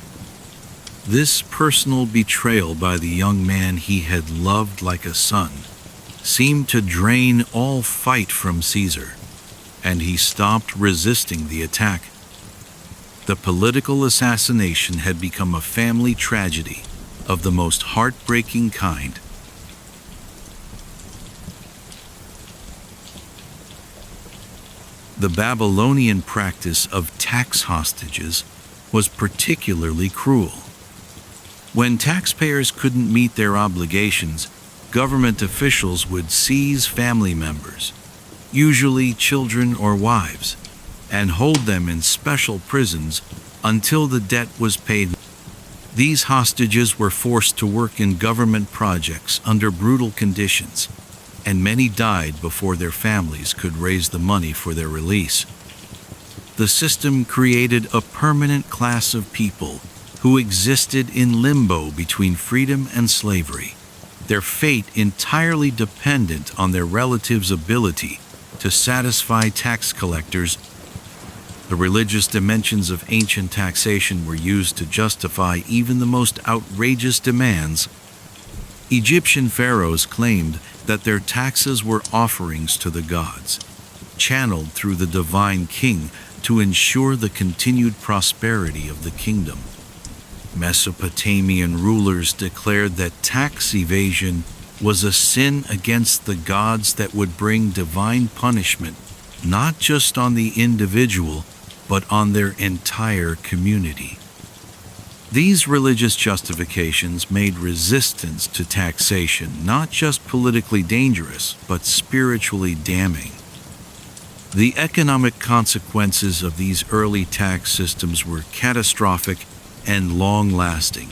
This personal betrayal by the young man he had loved like a son seemed to drain all fight from Caesar, and he stopped resisting the attack. The political assassination had become a family tragedy of the most heartbreaking kind. The Babylonian practice of tax hostages was particularly cruel. When taxpayers couldn't meet their obligations, government officials would seize family members, usually children or wives, and hold them in special prisons until the debt was paid. These hostages were forced to work in government projects under brutal conditions, and many died before their families could raise the money for their release. The system created a permanent class of people who existed in limbo between freedom and slavery, their fate entirely dependent on their relatives' ability to satisfy tax collectors. The religious dimensions of ancient taxation were used to justify even the most outrageous demands. Egyptian pharaohs claimed that their taxes were offerings to the gods, channeled through the divine king to ensure the continued prosperity of the kingdom. Mesopotamian rulers declared that tax evasion was a sin against the gods that would bring divine punishment not just on the individual, but on their entire community. These religious justifications made resistance to taxation not just politically dangerous, but spiritually damning. The economic consequences of these early tax systems were catastrophic and long-lasting.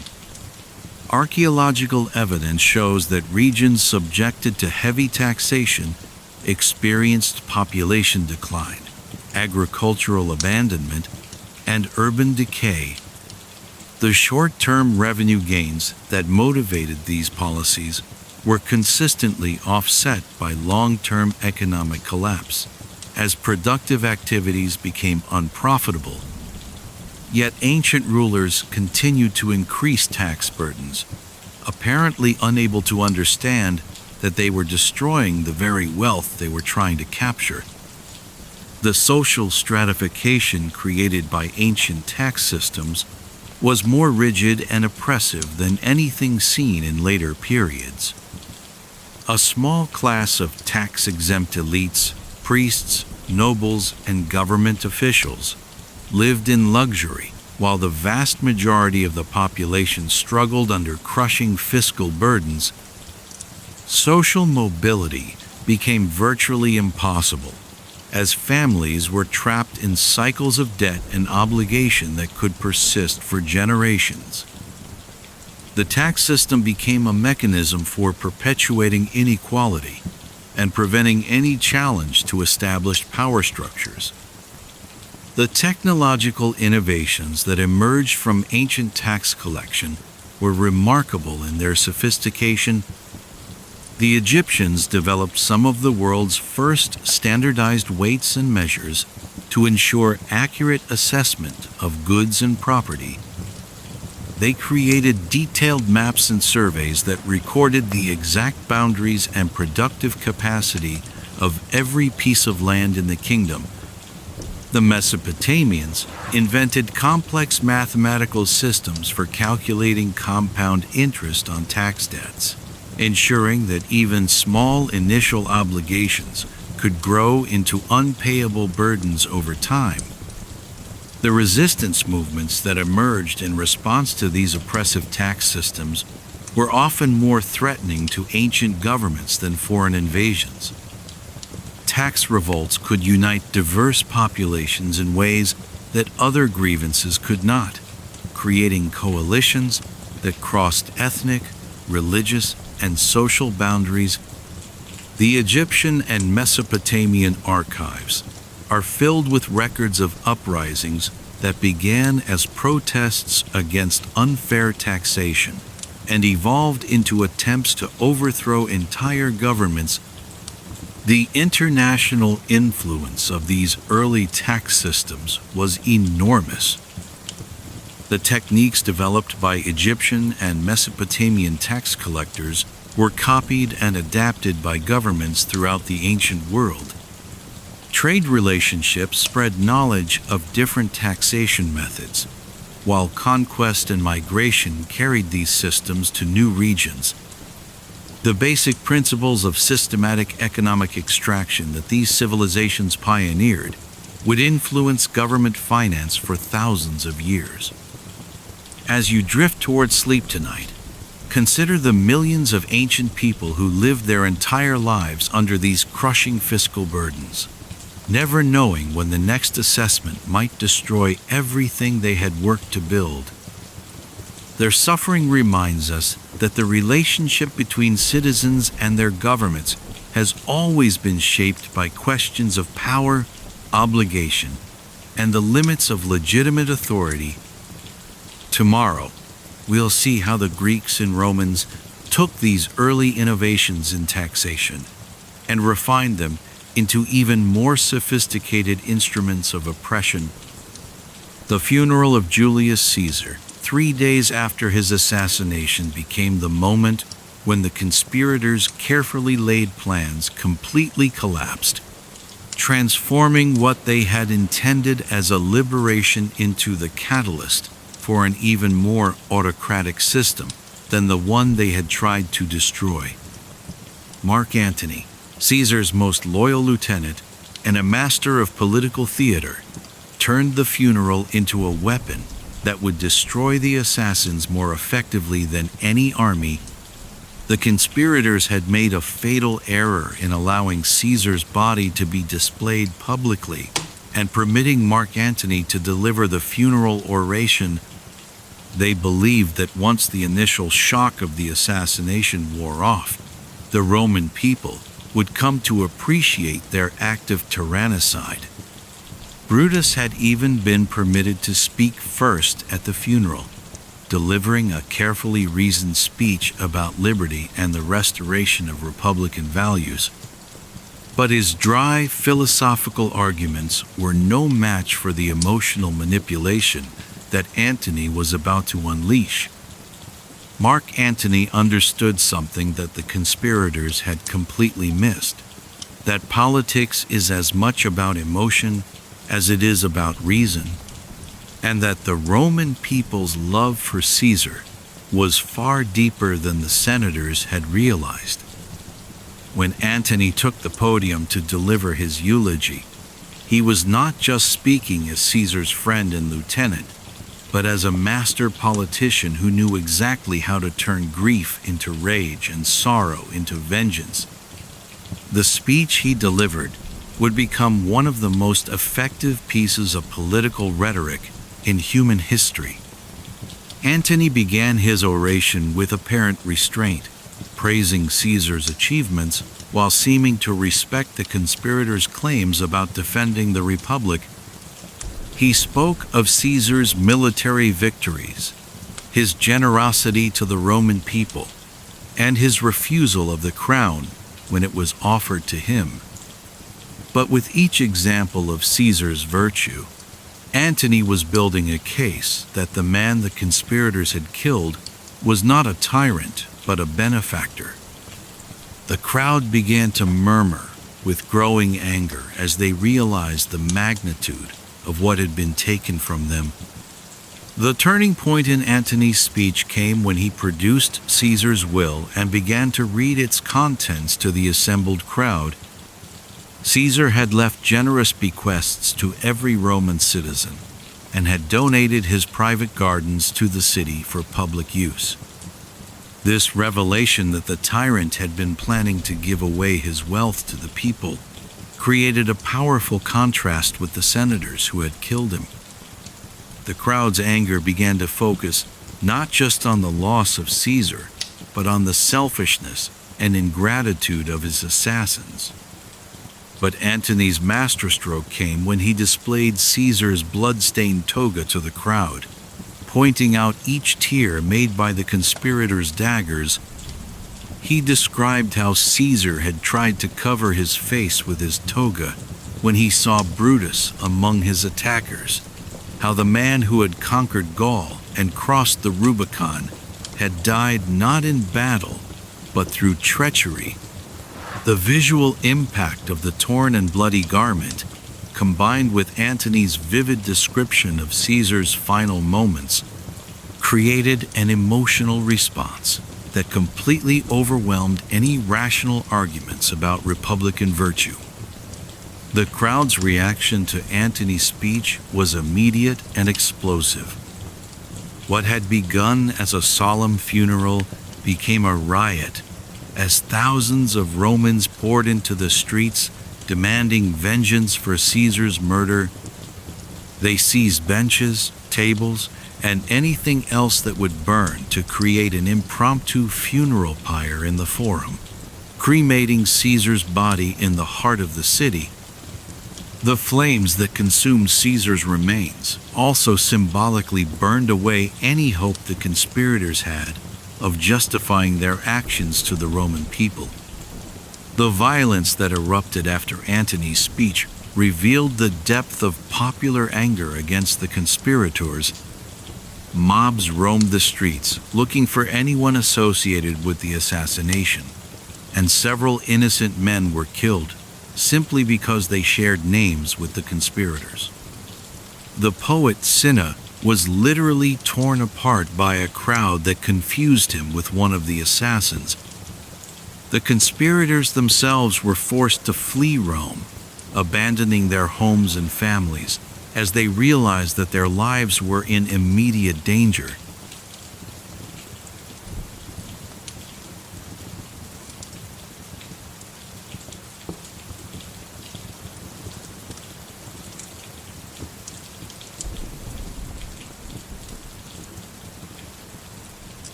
Archaeological evidence shows that regions subjected to heavy taxation experienced population decline, agricultural abandonment, and urban decay. The short-term revenue gains that motivated these policies were consistently offset by long-term economic collapse, as productive activities became unprofitable. Yet ancient rulers continued to increase tax burdens, apparently unable to understand that they were destroying the very wealth they were trying to capture. The social stratification created by ancient tax systems was more rigid and oppressive than anything seen in later periods. A small class of tax-exempt elites, priests, nobles, and government officials lived in luxury, while the vast majority of the population struggled under crushing fiscal burdens. Social mobility became virtually impossible, as families were trapped in cycles of debt and obligation that could persist for generations. The tax system became a mechanism for perpetuating inequality and preventing any challenge to established power structures. The technological innovations that emerged from ancient tax collection were remarkable in their sophistication. The Egyptians developed some of the world's first standardized weights and measures to ensure accurate assessment of goods and property. They created detailed maps and surveys that recorded the exact boundaries and productive capacity of every piece of land in the kingdom. The Mesopotamians invented complex mathematical systems for calculating compound interest on tax debts, ensuring that even small initial obligations could grow into unpayable burdens over time. The resistance movements that emerged in response to these oppressive tax systems were often more threatening to ancient governments than foreign invasions. Tax revolts could unite diverse populations in ways that other grievances could not, creating coalitions that crossed ethnic, religious, and social boundaries. The Egyptian and Mesopotamian archives are filled with records of uprisings that began as protests against unfair taxation and evolved into attempts to overthrow entire governments. The international influence of these early tax systems was enormous. The techniques developed by Egyptian and Mesopotamian tax collectors were copied and adapted by governments throughout the ancient world. Trade relationships spread knowledge of different taxation methods, while conquest and migration carried these systems to new regions. The basic principles of systematic economic extraction that these civilizations pioneered would influence government finance for thousands of years. As you drift towards sleep tonight, consider the millions of ancient people who lived their entire lives under these crushing fiscal burdens, never knowing when the next assessment might destroy everything they had worked to build. Their suffering reminds us that the relationship between citizens and their governments has always been shaped by questions of power, obligation, and the limits of legitimate authority. Tomorrow, we'll see how the Greeks and Romans took these early innovations in taxation and refined them into even more sophisticated instruments of oppression. The funeral of Julius Caesar, 3 days after his assassination, became the moment when the conspirators' carefully laid plans completely collapsed, transforming what they had intended as a liberation into the catalyst for an even more autocratic system than the one they had tried to destroy. Mark Antony, Caesar's most loyal lieutenant and a master of political theater, turned the funeral into a weapon that would destroy the assassins more effectively than any army. The conspirators had made a fatal error in allowing Caesar's body to be displayed publicly and permitting Mark Antony to deliver the funeral oration. They believed that once the initial shock of the assassination wore off, the Roman people would come to appreciate their act of tyrannicide. Brutus had even been permitted to speak first at the funeral, delivering a carefully reasoned speech about liberty and the restoration of republican values. But his dry, philosophical arguments were no match for the emotional manipulation that Antony was about to unleash. Mark Antony understood something that the conspirators had completely missed, that politics is as much about emotion as it is about reason, and that the Roman people's love for Caesar was far deeper than the senators had realized. When Antony took the podium to deliver his eulogy, he was not just speaking as Caesar's friend and lieutenant, but as a master politician who knew exactly how to turn grief into rage and sorrow into vengeance. The speech he delivered would become one of the most effective pieces of political rhetoric in human history. Antony began his oration with apparent restraint, praising Caesar's achievements while seeming to respect the conspirators' claims about defending the Republic. He spoke of Caesar's military victories, his generosity to the Roman people, and his refusal of the crown when it was offered to him. But with each example of Caesar's virtue, Antony was building a case that the man the conspirators had killed was not a tyrant, but a benefactor. The crowd began to murmur with growing anger as they realized the magnitude of what had been taken from them. The turning point in Antony's speech came when he produced Caesar's will and began to read its contents to the assembled crowd. Caesar had left generous bequests to every Roman citizen and had donated his private gardens to the city for public use. This revelation that the tyrant had been planning to give away his wealth to the people created a powerful contrast with the senators who had killed him. The crowd's anger began to focus not just on the loss of Caesar, but on the selfishness and ingratitude of his assassins. But Antony's masterstroke came when he displayed Caesar's blood-stained toga to the crowd, pointing out each tear made by the conspirators' daggers. He described how Caesar had tried to cover his face with his toga when he saw Brutus among his attackers, how the man who had conquered Gaul and crossed the Rubicon had died not in battle, but through treachery. The visual impact of the torn and bloody garment, combined with Antony's vivid description of Caesar's final moments, created an emotional response that completely overwhelmed any rational arguments about Republican virtue. The crowd's reaction to Antony's speech was immediate and explosive. What had begun as a solemn funeral became a riot as thousands of Romans poured into the streets demanding vengeance for Caesar's murder. They seized benches, tables, and anything else that would burn to create an impromptu funeral pyre in the forum, cremating Caesar's body in the heart of the city. The flames that consumed Caesar's remains also symbolically burned away any hope the conspirators had of justifying their actions to the Roman people. The violence that erupted after Antony's speech revealed the depth of popular anger against the conspirators. Mobs roamed the streets looking for anyone associated with the assassination, and several innocent men were killed simply because they shared names with the conspirators. The poet Cinna was literally torn apart by a crowd that confused him with one of the assassins. The conspirators themselves were forced to flee Rome, abandoning their homes and families, as they realized that their lives were in immediate danger.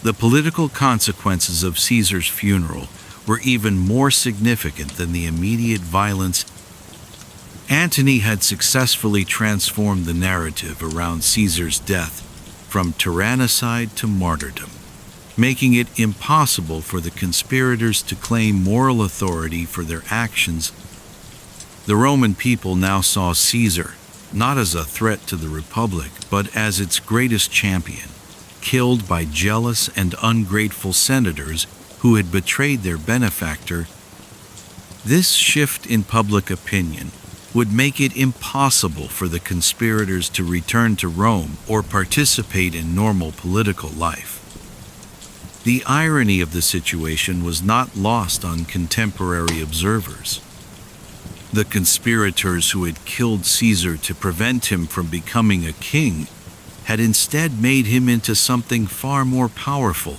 The political consequences of Caesar's funeral were even more significant than the immediate violence. Antony had successfully transformed the narrative around Caesar's death from tyrannicide to martyrdom, making it impossible for the conspirators to claim moral authority for their actions. The Roman people now saw Caesar not as a threat to the Republic, but as its greatest champion, killed by jealous and ungrateful senators who had betrayed their benefactor. This shift in public opinion would make it impossible for the conspirators to return to Rome or participate in normal political life. The irony of the situation was not lost on contemporary observers. The conspirators who had killed Caesar to prevent him from becoming a king had instead made him into something far more powerful,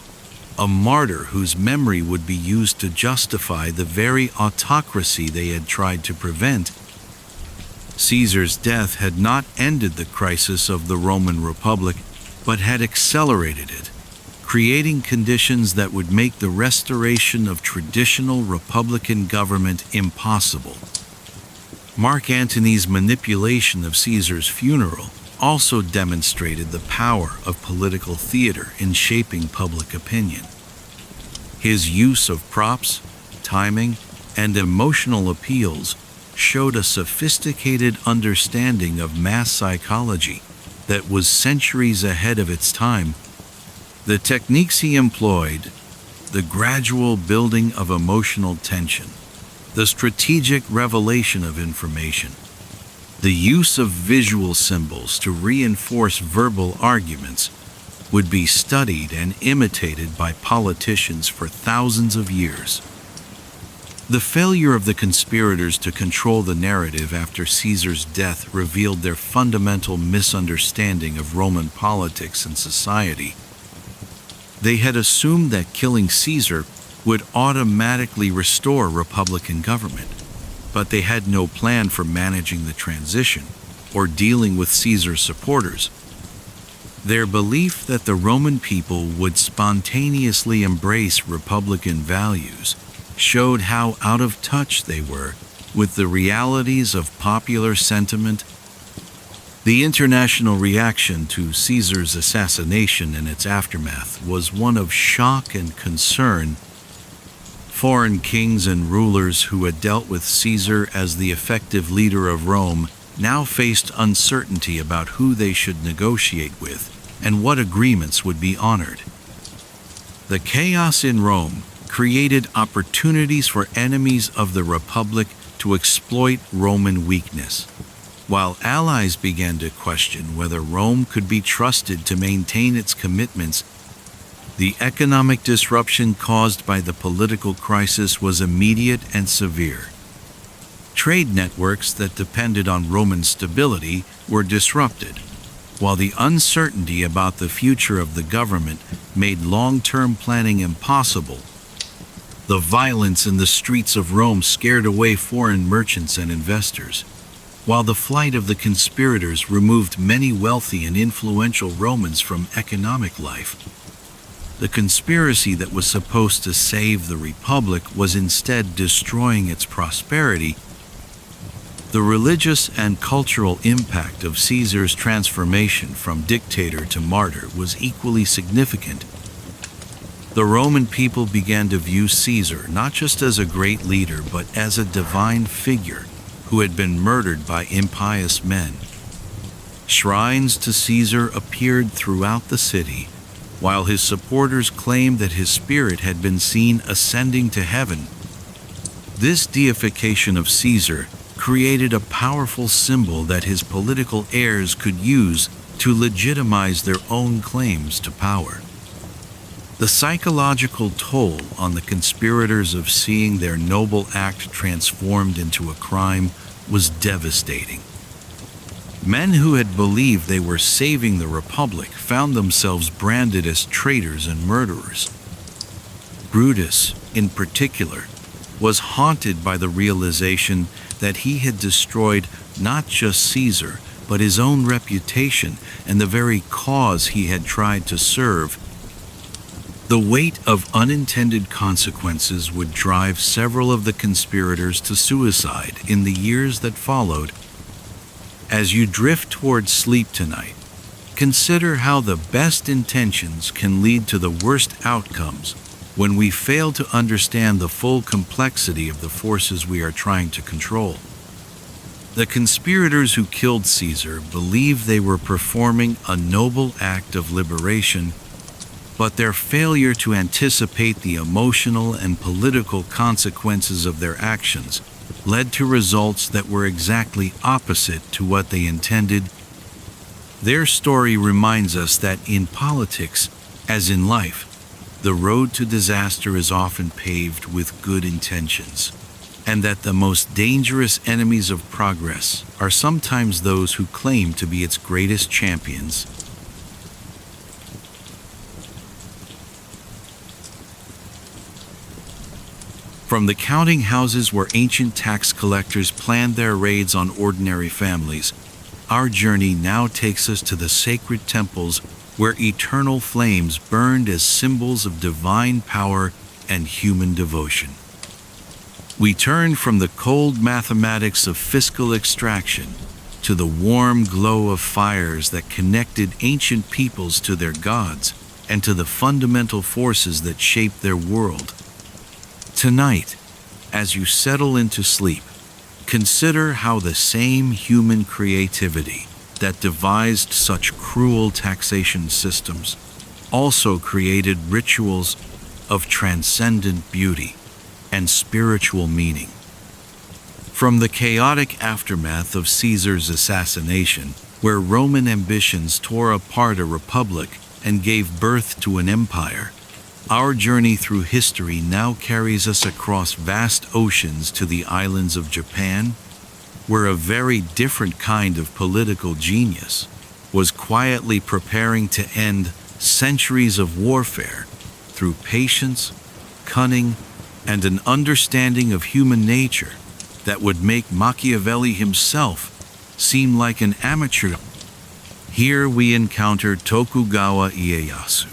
a martyr whose memory would be used to justify the very autocracy they had tried to prevent. Caesar's death had not ended the crisis of the Roman Republic, but had accelerated it, creating conditions that would make the restoration of traditional republican government impossible. Mark Antony's manipulation of Caesar's funeral also demonstrated the power of political theater in shaping public opinion. His use of props, timing, and emotional appeals showed a sophisticated understanding of mass psychology that was centuries ahead of its time. The techniques he employed, the gradual building of emotional tension, the strategic revelation of information, the use of visual symbols to reinforce verbal arguments, would be studied and imitated by politicians for thousands of years. The failure of the conspirators to control the narrative after Caesar's death revealed their fundamental misunderstanding of Roman politics and society. They had assumed that killing Caesar would automatically restore republican government, but they had no plan for managing the transition or dealing with Caesar's supporters. Their belief that the Roman people would spontaneously embrace republican values showed how out of touch they were with the realities of popular sentiment. The international reaction to Caesar's assassination and its aftermath was one of shock and concern. Foreign kings and rulers who had dealt with Caesar as the effective leader of Rome now faced uncertainty about who they should negotiate with and what agreements would be honored. The chaos in Rome created opportunities for enemies of the Republic to exploit Roman weakness, while allies began to question whether Rome could be trusted to maintain its commitments. The economic disruption caused by the political crisis was immediate and severe. Trade networks that depended on Roman stability were disrupted, while the uncertainty about the future of the government made long-term planning impossible. The violence in the streets of Rome scared away foreign merchants and investors, while the flight of the conspirators removed many wealthy and influential Romans from economic life. The conspiracy that was supposed to save the Republic was instead destroying its prosperity. The religious and cultural impact of Caesar's transformation from dictator to martyr was equally significant. The Roman people began to view Caesar not just as a great leader, but as a divine figure who had been murdered by impious men. Shrines to Caesar appeared throughout the city, while his supporters claimed that his spirit had been seen ascending to heaven. This deification of Caesar created a powerful symbol that his political heirs could use to legitimize their own claims to power. The psychological toll on the conspirators of seeing their noble act transformed into a crime was devastating. Men who had believed they were saving the Republic found themselves branded as traitors and murderers. Brutus, in particular, was haunted by the realization that he had destroyed not just Caesar, but his own reputation and the very cause he had tried to serve. The weight of unintended consequences would drive several of the conspirators to suicide in the years that followed. As you drift towards sleep tonight, consider how the best intentions can lead to the worst outcomes when we fail to understand the full complexity of the forces we are trying to control. The conspirators who killed Caesar believed they were performing a noble act of liberation, but their failure to anticipate the emotional and political consequences of their actions led to results that were exactly opposite to what they intended. Their story reminds us that in politics, as in life, the road to disaster is often paved with good intentions, and that the most dangerous enemies of progress are sometimes those who claim to be its greatest champions. From the counting houses where ancient tax collectors planned their raids on ordinary families, our journey now takes us to the sacred temples where eternal flames burned as symbols of divine power and human devotion. We turn from the cold mathematics of fiscal extraction to the warm glow of fires that connected ancient peoples to their gods and to the fundamental forces that shaped their world. Tonight, as you settle into sleep, consider how the same human creativity that devised such cruel taxation systems also created rituals of transcendent beauty and spiritual meaning. From the chaotic aftermath of Caesar's assassination, where Roman ambitions tore apart a republic and gave birth to an empire, our journey through history now carries us across vast oceans to the islands of Japan, where a very different kind of political genius was quietly preparing to end centuries of warfare through patience, cunning, and an understanding of human nature that would make Machiavelli himself seem like an amateur. Here we encounter Tokugawa Ieyasu,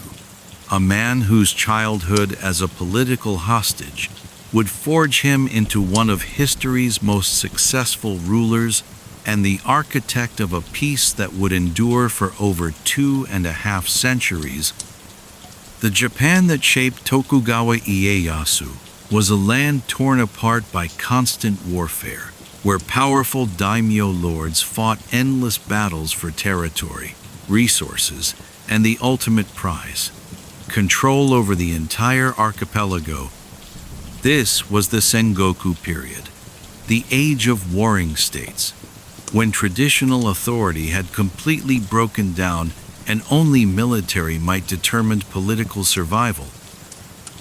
a man whose childhood as a political hostage would forge him into one of history's most successful rulers and the architect of a peace that would endure for over 2.5 centuries. The Japan that shaped Tokugawa Ieyasu was a land torn apart by constant warfare, where powerful daimyo lords fought endless battles for territory, resources, and the ultimate prize: control over the entire archipelago. This was the Sengoku period, the age of warring states, when traditional authority had completely broken down and only military might determine political survival.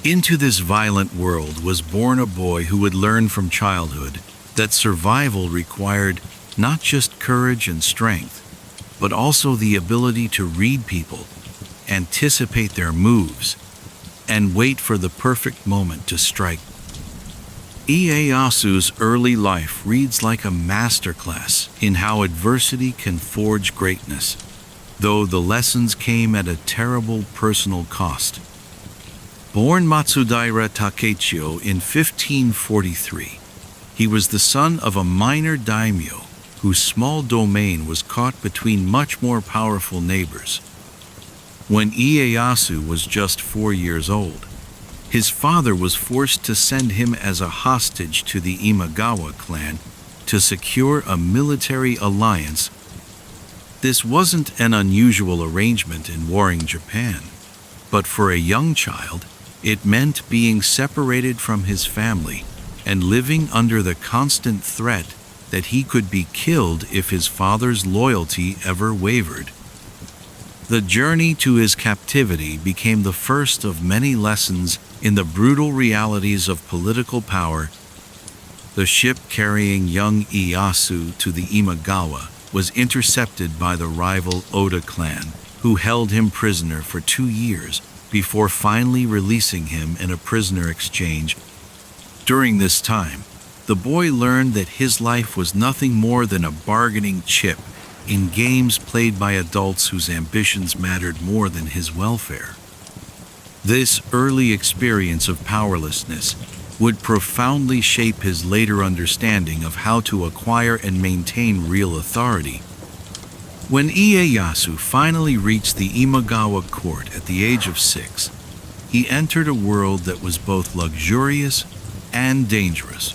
Into this violent world was born a boy who would learn from childhood that survival required not just courage and strength, but also the ability to read people, anticipate their moves, and wait for the perfect moment to strike. Ieyasu's early life reads like a masterclass in how adversity can forge greatness, though the lessons came at a terrible personal cost. Born Matsudaira Takechiyo in 1543, he was the son of a minor daimyo whose small domain was caught between much more powerful neighbors. When Ieyasu was just 4 years old, his father was forced to send him as a hostage to the Imagawa clan to secure a military alliance. This wasn't an unusual arrangement in warring Japan, but for a young child, it meant being separated from his family and living under the constant threat that he could be killed if his father's loyalty ever wavered. The journey to his captivity became the first of many lessons in the brutal realities of political power. The ship carrying young Ieyasu to the Imagawa was intercepted by the rival Oda clan, who held him prisoner for 2 years before finally releasing him in a prisoner exchange. During this time, the boy learned that his life was nothing more than a bargaining chip in games played by adults whose ambitions mattered more than his welfare. This early experience of powerlessness would profoundly shape his later understanding of how to acquire and maintain real authority. When Ieyasu finally reached the Imagawa court at the age of 6, he entered a world that was both luxurious and dangerous.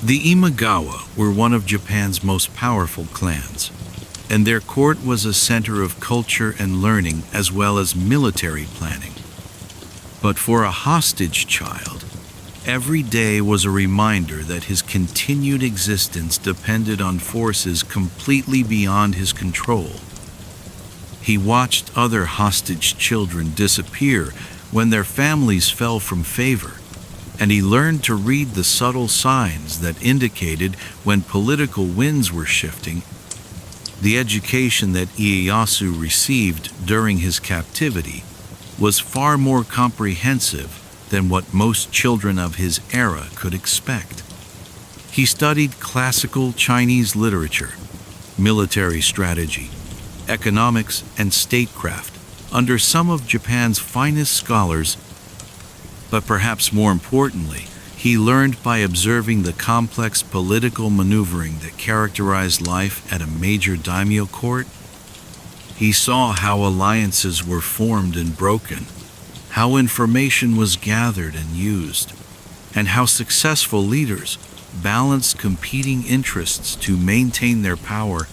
The Imagawa were one of Japan's most powerful clans, and their court was a center of culture and learning as well as military planning. But for a hostage child, every day was a reminder that his continued existence depended on forces completely beyond his control. He watched other hostage children disappear when their families fell from favor, and he learned to read the subtle signs that indicated when political winds were shifting. The education that Ieyasu received during his captivity was far more comprehensive than what most children of his era could expect. He studied classical Chinese literature, military strategy, economics, and statecraft under some of Japan's finest scholars. But perhaps more importantly, he learned by observing the complex political maneuvering that characterized life at a major daimyo court. He saw how alliances were formed and broken, how information was gathered and used, and how successful leaders balanced competing interests to maintain their power.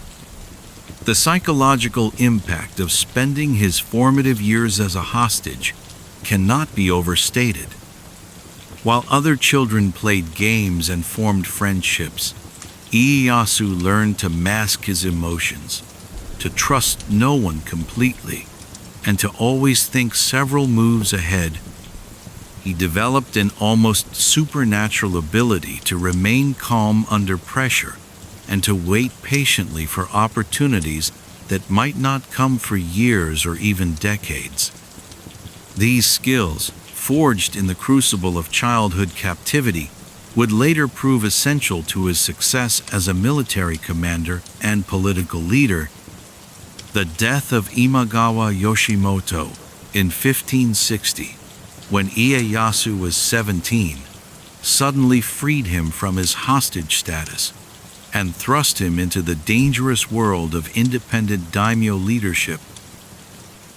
The psychological impact of spending his formative years as a hostage cannot be overstated. While other children played games and formed friendships, Ieyasu learned to mask his emotions, to trust no one completely, and to always think several moves ahead. He developed an almost supernatural ability to remain calm under pressure and to wait patiently for opportunities that might not come for years or even decades. These skills, forged in the crucible of childhood captivity, would later prove essential to his success as a military commander and political leader. The death of Imagawa Yoshimoto in 1560, when Ieyasu was 17, suddenly freed him from his hostage status and thrust him into the dangerous world of independent daimyo leadership.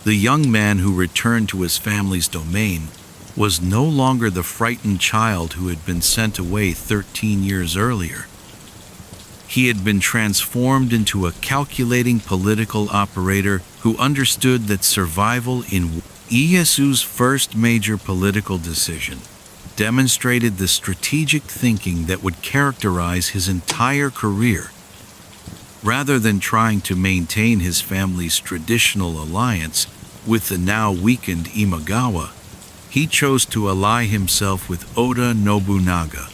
The young man who returned to his family's domain was no longer the frightened child who had been sent away 13 years earlier. He had been transformed into a calculating political operator who understood that survival in Ieyasu's first major political decision demonstrated the strategic thinking that would characterize his entire career. Rather than trying to maintain his family's traditional alliance with the now weakened Imagawa, he chose to ally himself with Oda Nobunaga,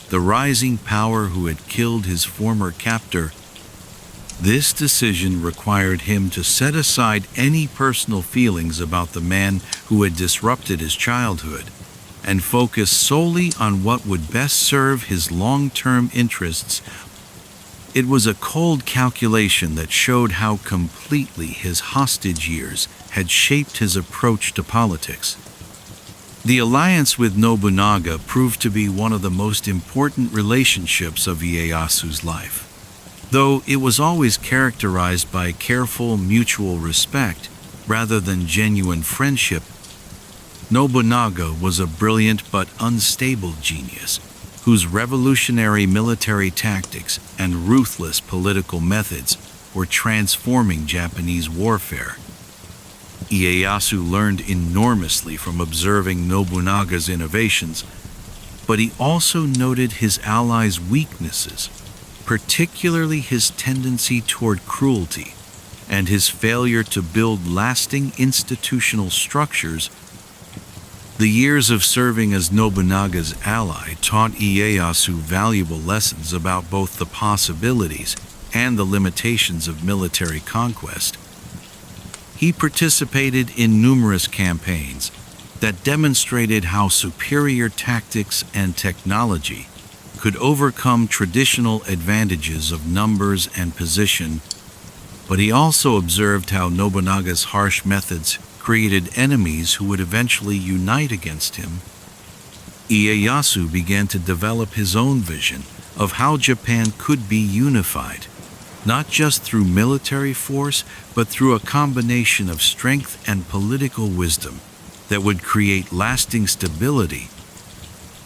the rising power who had killed his former captor. This decision required him to set aside any personal feelings about the man who had disrupted his childhood and focus solely on what would best serve his long-term interests. It was a cold calculation that showed how completely his hostage years had shaped his approach to politics. The alliance with Nobunaga proved to be one of the most important relationships of Ieyasu's life. Though it was always characterized by careful mutual respect rather than genuine friendship, Nobunaga was a brilliant but unstable genius whose revolutionary military tactics and ruthless political methods were transforming Japanese warfare. Ieyasu learned enormously from observing Nobunaga's innovations, but he also noted his allies' weaknesses, particularly his tendency toward cruelty and his failure to build lasting institutional structures. The years of serving as Nobunaga's ally taught Ieyasu valuable lessons about both the possibilities and the limitations of military conquest. He participated in numerous campaigns that demonstrated how superior tactics and technology could overcome traditional advantages of numbers and position, but he also observed how Nobunaga's harsh methods created enemies who would eventually unite against him. Ieyasu began to develop his own vision of how Japan could be unified, not just through military force, but through a combination of strength and political wisdom that would create lasting stability.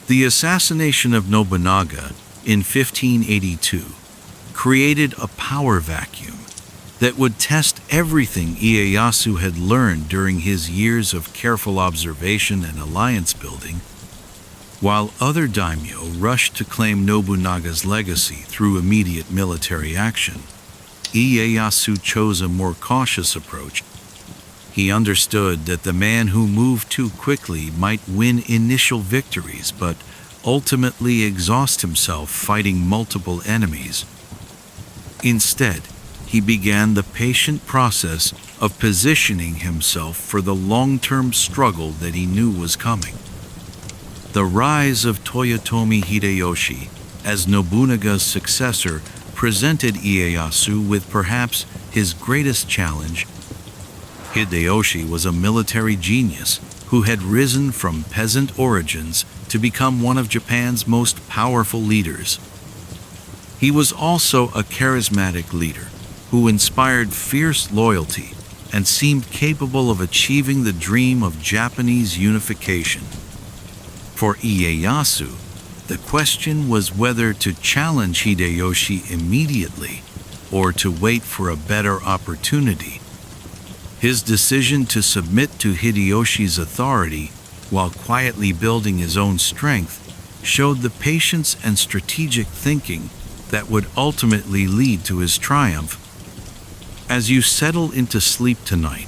The assassination of Nobunaga in 1582 created a power vacuum that would test everything Ieyasu had learned during his years of careful observation and alliance building. While other daimyo rushed to claim Nobunaga's legacy through immediate military action, Ieyasu chose a more cautious approach. He understood that the man who moved too quickly might win initial victories, but ultimately exhaust himself fighting multiple enemies. Instead, he began the patient process of positioning himself for the long-term struggle that he knew was coming. The rise of Toyotomi Hideyoshi as Nobunaga's successor presented Ieyasu with perhaps his greatest challenge. Hideyoshi was a military genius who had risen from peasant origins to become one of Japan's most powerful leaders. He was also a charismatic leader who inspired fierce loyalty and seemed capable of achieving the dream of Japanese unification. For Ieyasu, the question was whether to challenge Hideyoshi immediately or to wait for a better opportunity. His decision to submit to Hideyoshi's authority while quietly building his own strength showed the patience and strategic thinking that would ultimately lead to his triumph. As you settle into sleep tonight,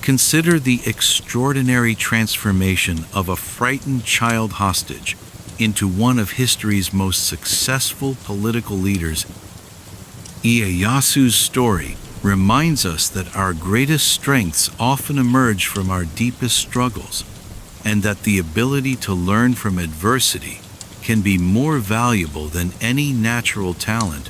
consider the extraordinary transformation of a frightened child hostage into one of history's most successful political leaders. Ieyasu's story reminds us that our greatest strengths often emerge from our deepest struggles, and that the ability to learn from adversity can be more valuable than any natural talent.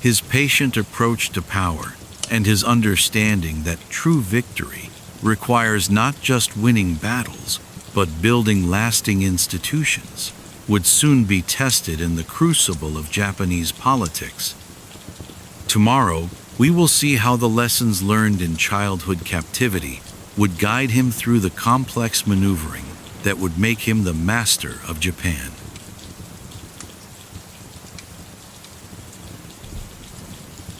His patient approach to power and his understanding that true victory requires not just winning battles, but building lasting institutions, would soon be tested in the crucible of Japanese politics. Tomorrow, we will see how the lessons learned in childhood captivity would guide him through the complex maneuvering that would make him the master of Japan.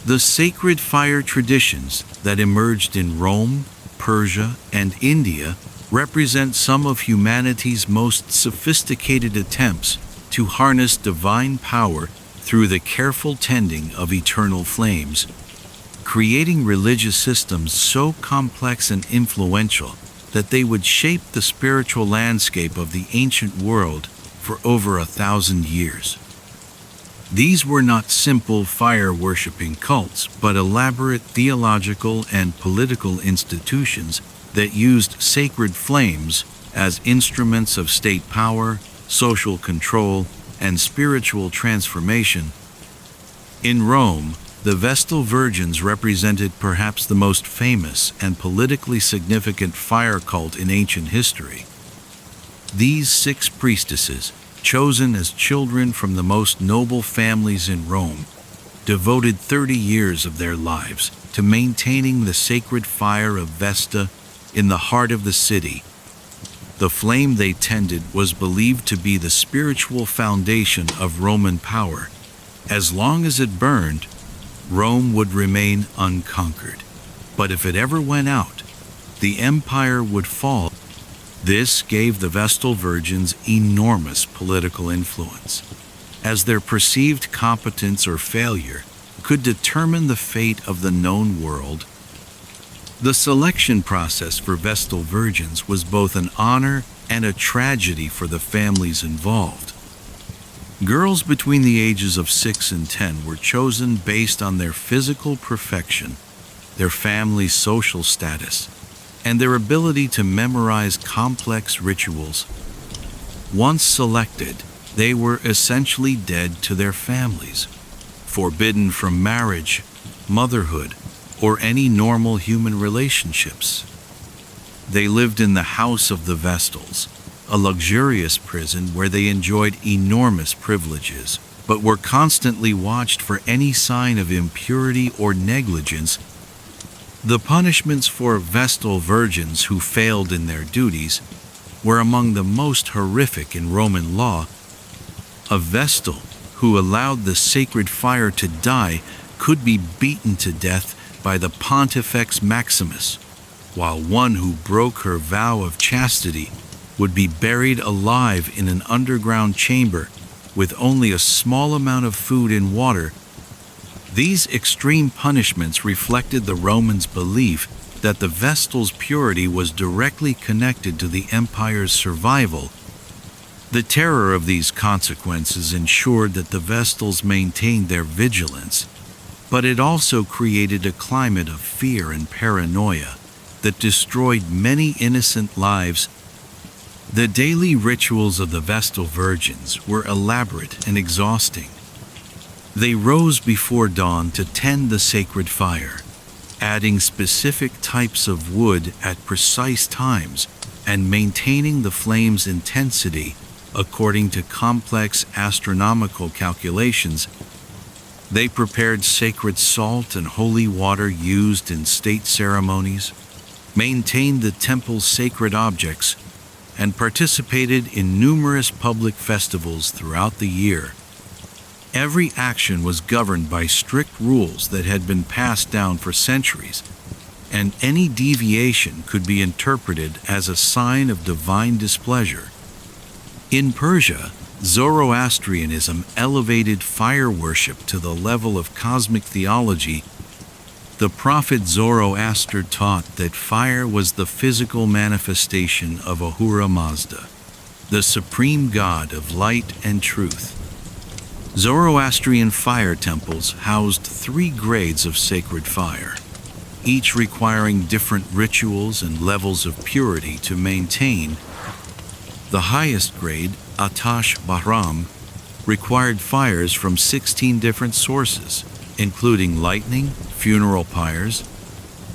The sacred fire traditions that emerged in Rome, Persia, and India represent some of humanity's most sophisticated attempts to harness divine power through the careful tending of eternal flames, creating religious systems so complex and influential that they would shape the spiritual landscape of the ancient world for over 1,000 years. These were not simple fire-worshipping cults, but elaborate theological and political institutions that used sacred flames as instruments of state power, social control, and spiritual transformation. In Rome, the Vestal Virgins represented perhaps the most famous and politically significant fire cult in ancient history. These 6 priestesses, chosen as children from the most noble families in Rome, devoted 30 years of their lives to maintaining the sacred fire of Vesta in the heart of the city. The flame they tended was believed to be the spiritual foundation of Roman power. As long as it burned, Rome would remain unconquered. But if it ever went out, the empire would fall. This gave the Vestal Virgins enormous political influence, as their perceived competence or failure could determine the fate of the known world. The selection process for Vestal virgins was both an honor and a tragedy for the families involved. Girls between the ages of 6 and 10 were chosen based on their physical perfection, their family's social status, and their ability to memorize complex rituals. Once selected, they were essentially dead to their families, forbidden from marriage, motherhood, or any normal human relationships. They lived in the House of the Vestals, a luxurious prison where they enjoyed enormous privileges, but were constantly watched for any sign of impurity or negligence. The punishments for Vestal virgins who failed in their duties were among the most horrific in Roman law. A Vestal who allowed the sacred fire to die could be beaten to death by the Pontifex Maximus, while one who broke her vow of chastity would be buried alive in an underground chamber with only a small amount of food and water. These extreme punishments reflected the Romans' belief that the Vestal's purity was directly connected to the empire's survival. The terror of these consequences ensured that the Vestals maintained their vigilance, but it also created a climate of fear and paranoia that destroyed many innocent lives. The daily rituals of the Vestal virgins were elaborate and exhausting. They rose before dawn to tend the sacred fire, adding specific types of wood at precise times and maintaining the flame's intensity according to complex astronomical calculations. They prepared sacred salt and holy water used in state ceremonies, maintained the temple's sacred objects, and participated in numerous public festivals throughout the year. Every action was governed by strict rules that had been passed down for centuries, and any deviation could be interpreted as a sign of divine displeasure. In Persia, Zoroastrianism elevated fire worship to the level of cosmic theology. The prophet Zoroaster taught that fire was the physical manifestation of Ahura Mazda, the supreme god of light and truth. Zoroastrian fire temples housed 3 grades of sacred fire, each requiring different rituals and levels of purity to maintain. The highest grade, Atash Bahram, required fires from 16 different sources, including lightning, funeral pyres,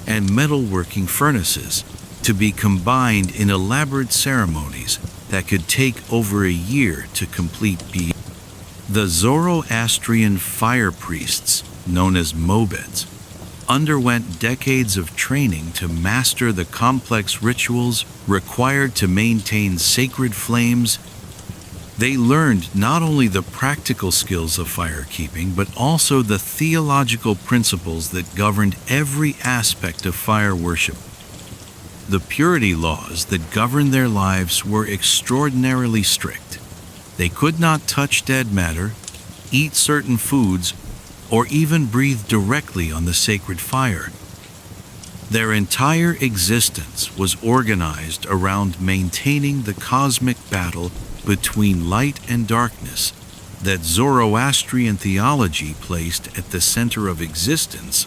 and metalworking furnaces, to be combined in elaborate ceremonies that could take over a year to complete. The Zoroastrian fire priests, known as Mobeds, underwent decades of training to master the complex rituals required to maintain sacred flames. They learned not only the practical skills of firekeeping, but also the theological principles that governed every aspect of fire worship. The purity laws that governed their lives were extraordinarily strict. They could not touch dead matter, eat certain foods, or even breathe directly on the sacred fire. Their entire existence was organized around maintaining the cosmic battle between light and darkness that Zoroastrian theology placed at the center of existence.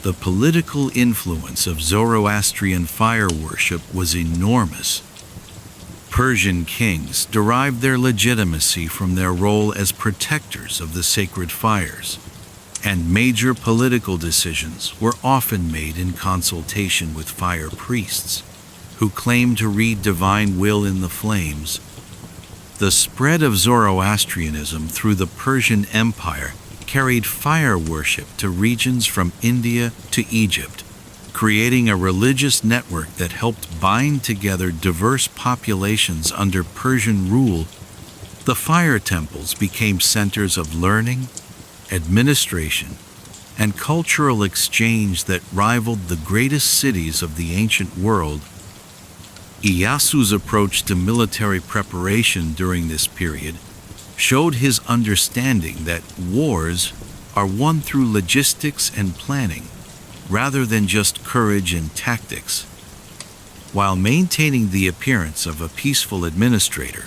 The political influence of Zoroastrian fire worship was enormous. Persian kings derived their legitimacy from their role as protectors of the sacred fires, and major political decisions were often made in consultation with fire priests, who claimed to read divine will in the flames. The spread of Zoroastrianism through the Persian Empire carried fire worship to regions from India to Egypt, creating a religious network that helped bind together diverse populations under Persian rule. The fire temples became centers of learning, administration, and cultural exchange that rivaled the greatest cities of the ancient world. Iyasu's approach to military preparation during this period showed his understanding that wars are won through logistics and planning, rather than just courage and tactics. While maintaining the appearance of a peaceful administrator,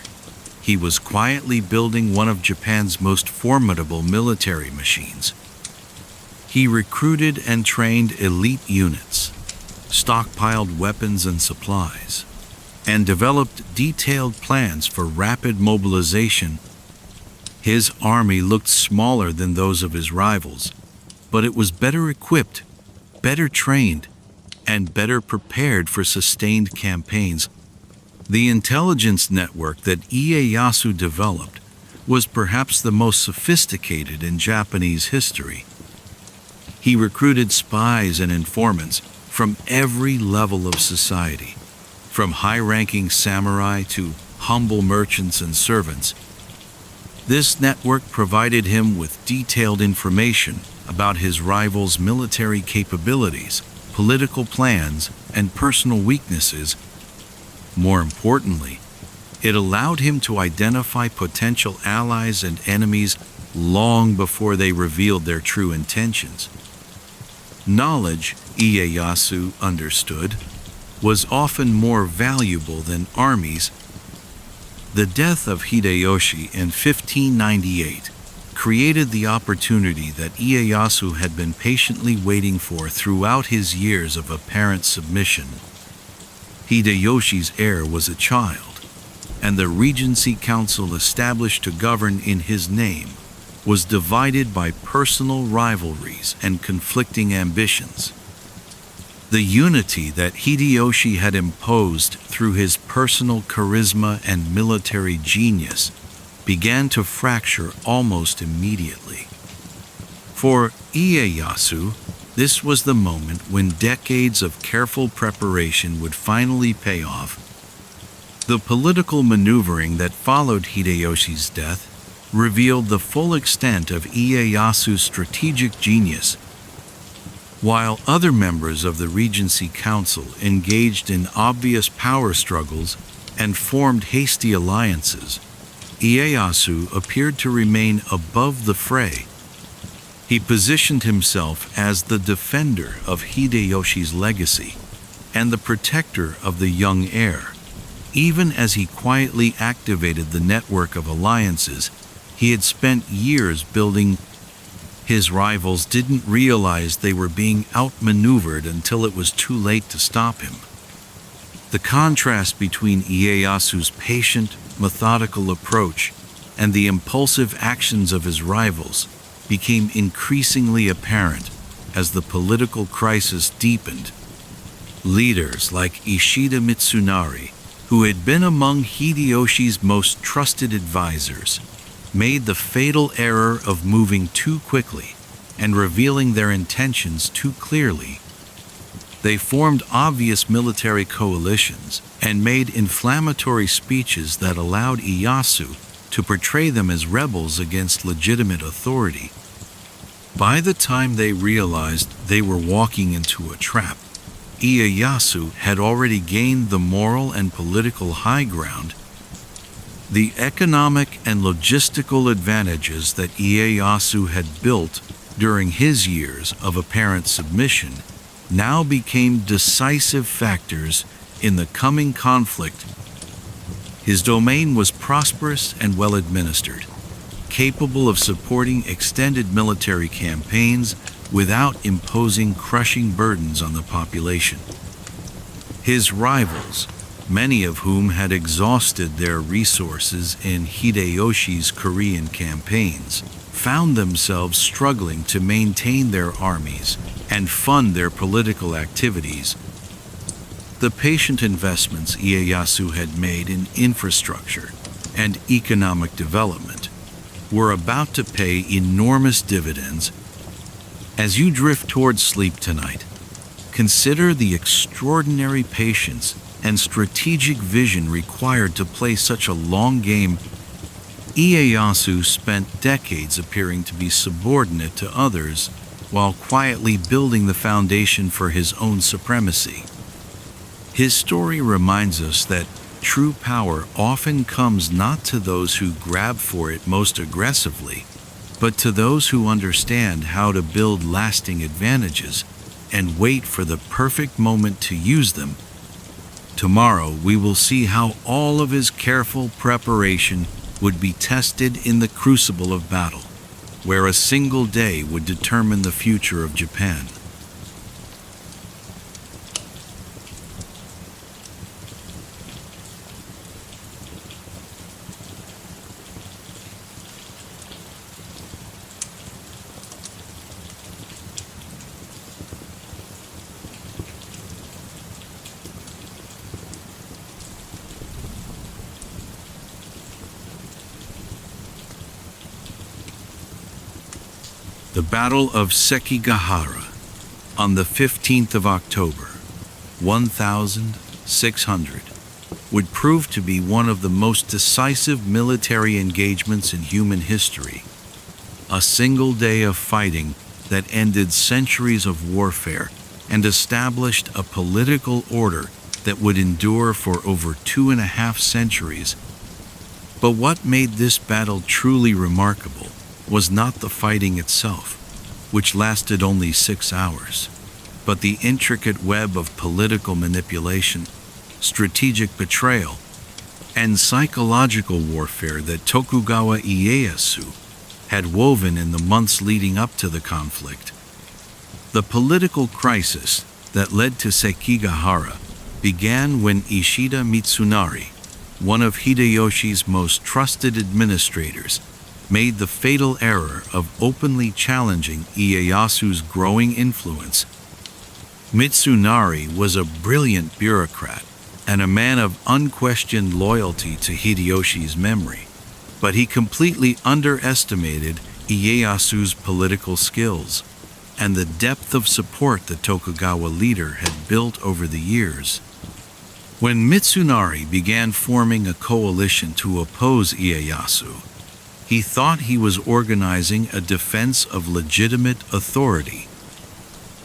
he was quietly building one of Japan's most formidable military machines. He recruited and trained elite units, stockpiled weapons and supplies, and developed detailed plans for rapid mobilization. His army looked smaller than those of his rivals, but it was better equipped, better trained, and better prepared for sustained campaigns. The intelligence network that Ieyasu developed was perhaps the most sophisticated in Japanese history. He recruited spies and informants from every level of society, from high-ranking samurai to humble merchants and servants. This network provided him with detailed information about his rivals' military capabilities, political plans, and personal weaknesses. More importantly, it allowed him to identify potential allies and enemies long before they revealed their true intentions. Knowledge, Ieyasu understood, was often more valuable than armies. The death of Hideyoshi in 1598 created the opportunity that Ieyasu had been patiently waiting for throughout his years of apparent submission. Hideyoshi's heir was a child, and the Regency Council established to govern in his name was divided by personal rivalries and conflicting ambitions. The unity that Hideyoshi had imposed through his personal charisma and military genius began to fracture almost immediately. For Ieyasu, this was the moment when decades of careful preparation would finally pay off. The political maneuvering that followed Hideyoshi's death revealed the full extent of Ieyasu's strategic genius. While other members of the Regency Council engaged in obvious power struggles and formed hasty alliances, Ieyasu appeared to remain above the fray. He positioned himself as the defender of Hideyoshi's legacy and the protector of the young heir. Even as he quietly activated the network of alliances he had spent years building, his rivals didn't realize they were being outmaneuvered until it was too late to stop him. The contrast between Ieyasu's patient, methodical approach and the impulsive actions of his rivals became increasingly apparent as the political crisis deepened. Leaders like Ishida Mitsunari, who had been among Hideyoshi's most trusted advisors, made the fatal error of moving too quickly and revealing their intentions too clearly. They formed obvious military coalitions and made inflammatory speeches that allowed Ieyasu to portray them as rebels against legitimate authority. By the time they realized they were walking into a trap, Ieyasu had already gained the moral and political high ground. The economic and logistical advantages that Ieyasu had built during his years of apparent submission now became decisive factors in the coming conflict. His domain was prosperous and well administered, capable of supporting extended military campaigns without imposing crushing burdens on the population. His rivals, many of whom had exhausted their resources in Hideyoshi's Korean campaigns, found themselves struggling to maintain their armies and fund their political activities. The patient investments Ieyasu had made in infrastructure and economic development were about to pay enormous dividends. As you drift towards sleep tonight, consider the extraordinary patience and strategic vision required to play such a long game. Ieyasu spent decades appearing to be subordinate to others while quietly building the foundation for his own supremacy. His story reminds us that true power often comes not to those who grab for it most aggressively, But to those who understand how to build lasting advantages and wait for the perfect moment to use them, tomorrow we will see how all of his careful preparation would be tested in the crucible of battle, where a single day would determine the future of Japan. The Battle of Sekigahara on the 15th of October, 1600, would prove to be one of the most decisive military engagements in human history. A single day of fighting that ended centuries of warfare and established a political order that would endure for over 2.5 centuries. But what made this battle truly remarkable was not the fighting itself, which lasted only 6 hours, but the intricate web of political manipulation, strategic betrayal, and psychological warfare that Tokugawa Ieyasu had woven in the months leading up to the conflict. The political crisis that led to Sekigahara began when Ishida Mitsunari, one of Hideyoshi's most trusted administrators, made the fatal error of openly challenging Ieyasu's growing influence. Mitsunari was a brilliant bureaucrat and a man of unquestioned loyalty to Hideyoshi's memory, but he completely underestimated Ieyasu's political skills and the depth of support the Tokugawa leader had built over the years. When Mitsunari began forming a coalition to oppose Ieyasu, he thought he was organizing a defense of legitimate authority.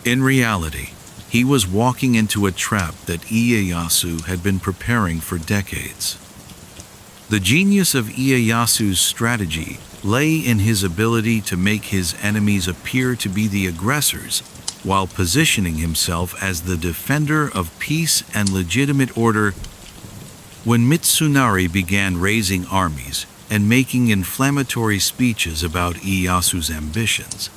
In reality, he was walking into a trap that Ieyasu had been preparing for decades. The genius of Ieyasu's strategy lay in his ability to make his enemies appear to be the aggressors, while positioning himself as the defender of peace and legitimate order. When Mitsunari began raising armies and making inflammatory speeches about Ieyasu's ambitions,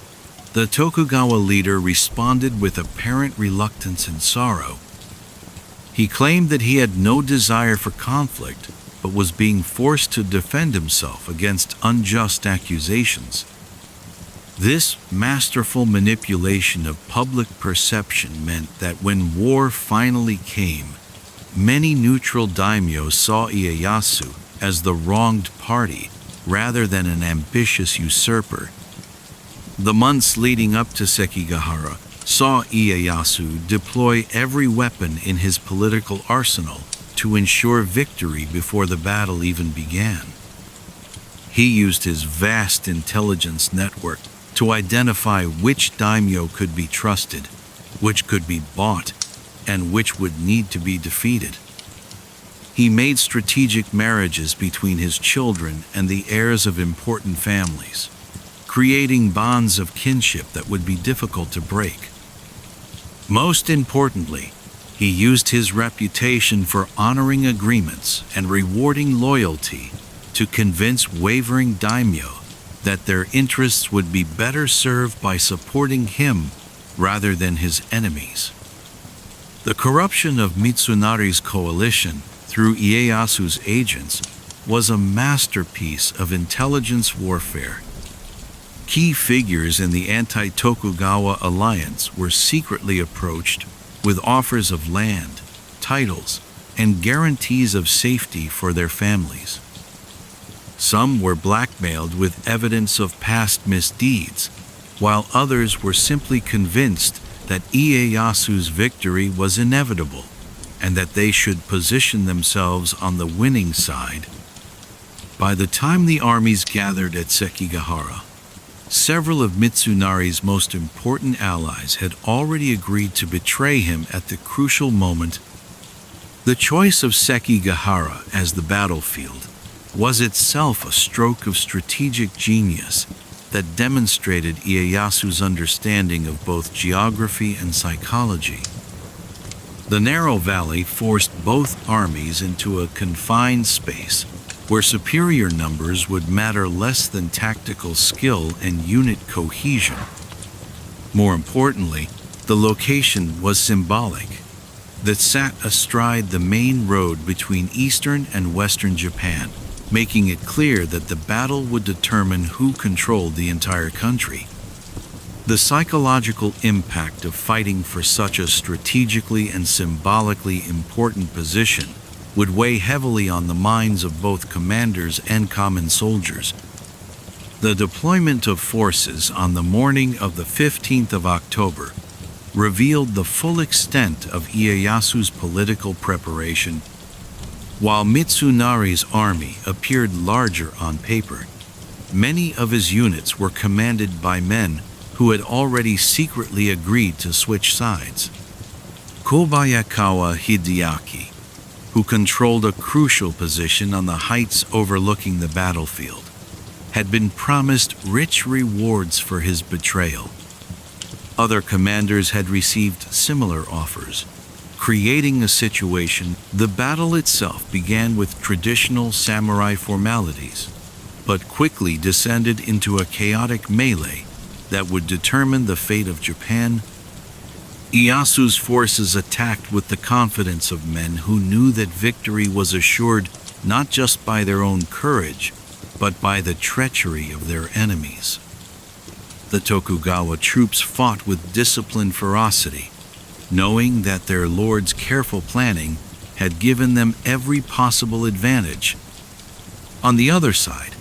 the Tokugawa leader responded with apparent reluctance and sorrow. He claimed that he had no desire for conflict, but was being forced to defend himself against unjust accusations. This masterful manipulation of public perception meant that when war finally came, many neutral daimyo saw Ieyasu as the wronged party rather than an ambitious usurper. The months leading up to Sekigahara saw Ieyasu deploy every weapon in his political arsenal to ensure victory before the battle even began. He used his vast intelligence network to identify which daimyo could be trusted, which could be bought, and which would need to be defeated. He made strategic marriages between his children and the heirs of important families, creating bonds of kinship that would be difficult to break. Most importantly, he used his reputation for honoring agreements and rewarding loyalty to convince wavering daimyo that their interests would be better served by supporting him rather than his enemies. The corruption of Mitsunari's coalition through Ieyasu's agents was a masterpiece of intelligence warfare. Key figures in the anti-Tokugawa alliance were secretly approached with offers of land, titles, and guarantees of safety for their families. Some were blackmailed with evidence of past misdeeds, while others were simply convinced that Ieyasu's victory was inevitable and that they should position themselves on the winning side. By the time the armies gathered at Sekigahara, several of Mitsunari's most important allies had already agreed to betray him at the crucial moment. The choice of Sekigahara as the battlefield was itself a stroke of strategic genius, that demonstrated Ieyasu's understanding of both geography and psychology. The narrow valley forced both armies into a confined space where superior numbers would matter less than tactical skill and unit cohesion. More importantly, the location was symbolic. That sat astride the main road between eastern and western Japan, making it clear that the battle would determine who controlled the entire country. The psychological impact of fighting for such a strategically and symbolically important position would weigh heavily on the minds of both commanders and common soldiers. The deployment of forces on the morning of the 15th of October revealed the full extent of Ieyasu's political preparation. While Mitsunari's army appeared larger on paper, many of his units were commanded by men who had already secretly agreed to switch sides. Kobayakawa Hideaki, who controlled a crucial position on the heights overlooking the battlefield, had been promised rich rewards for his betrayal. Other commanders had received similar offers, creating a situation. The battle itself began with traditional samurai formalities, but quickly descended into a chaotic melee that would determine the fate of Japan. Ieyasu's forces attacked with the confidence of men who knew that victory was assured not just by their own courage, but by the treachery of their enemies. The Tokugawa troops fought with disciplined ferocity, knowing that their lord's careful planning had given them every possible advantage. On the other side,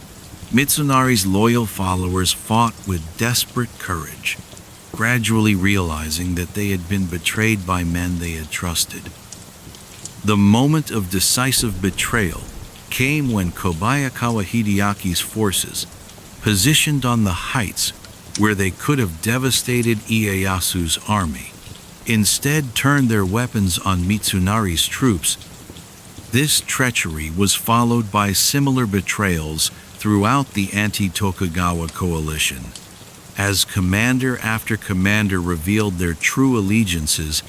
Mitsunari's loyal followers fought with desperate courage, gradually realizing that they had been betrayed by men they had trusted. The moment of decisive betrayal came when Kobayakawa Hideaki's forces, positioned on the heights where they could have devastated Ieyasu's army, instead turned their weapons on Mitsunari's troops. This treachery was followed by similar betrayals throughout the anti-Tokugawa coalition. As commander after commander revealed their true allegiances,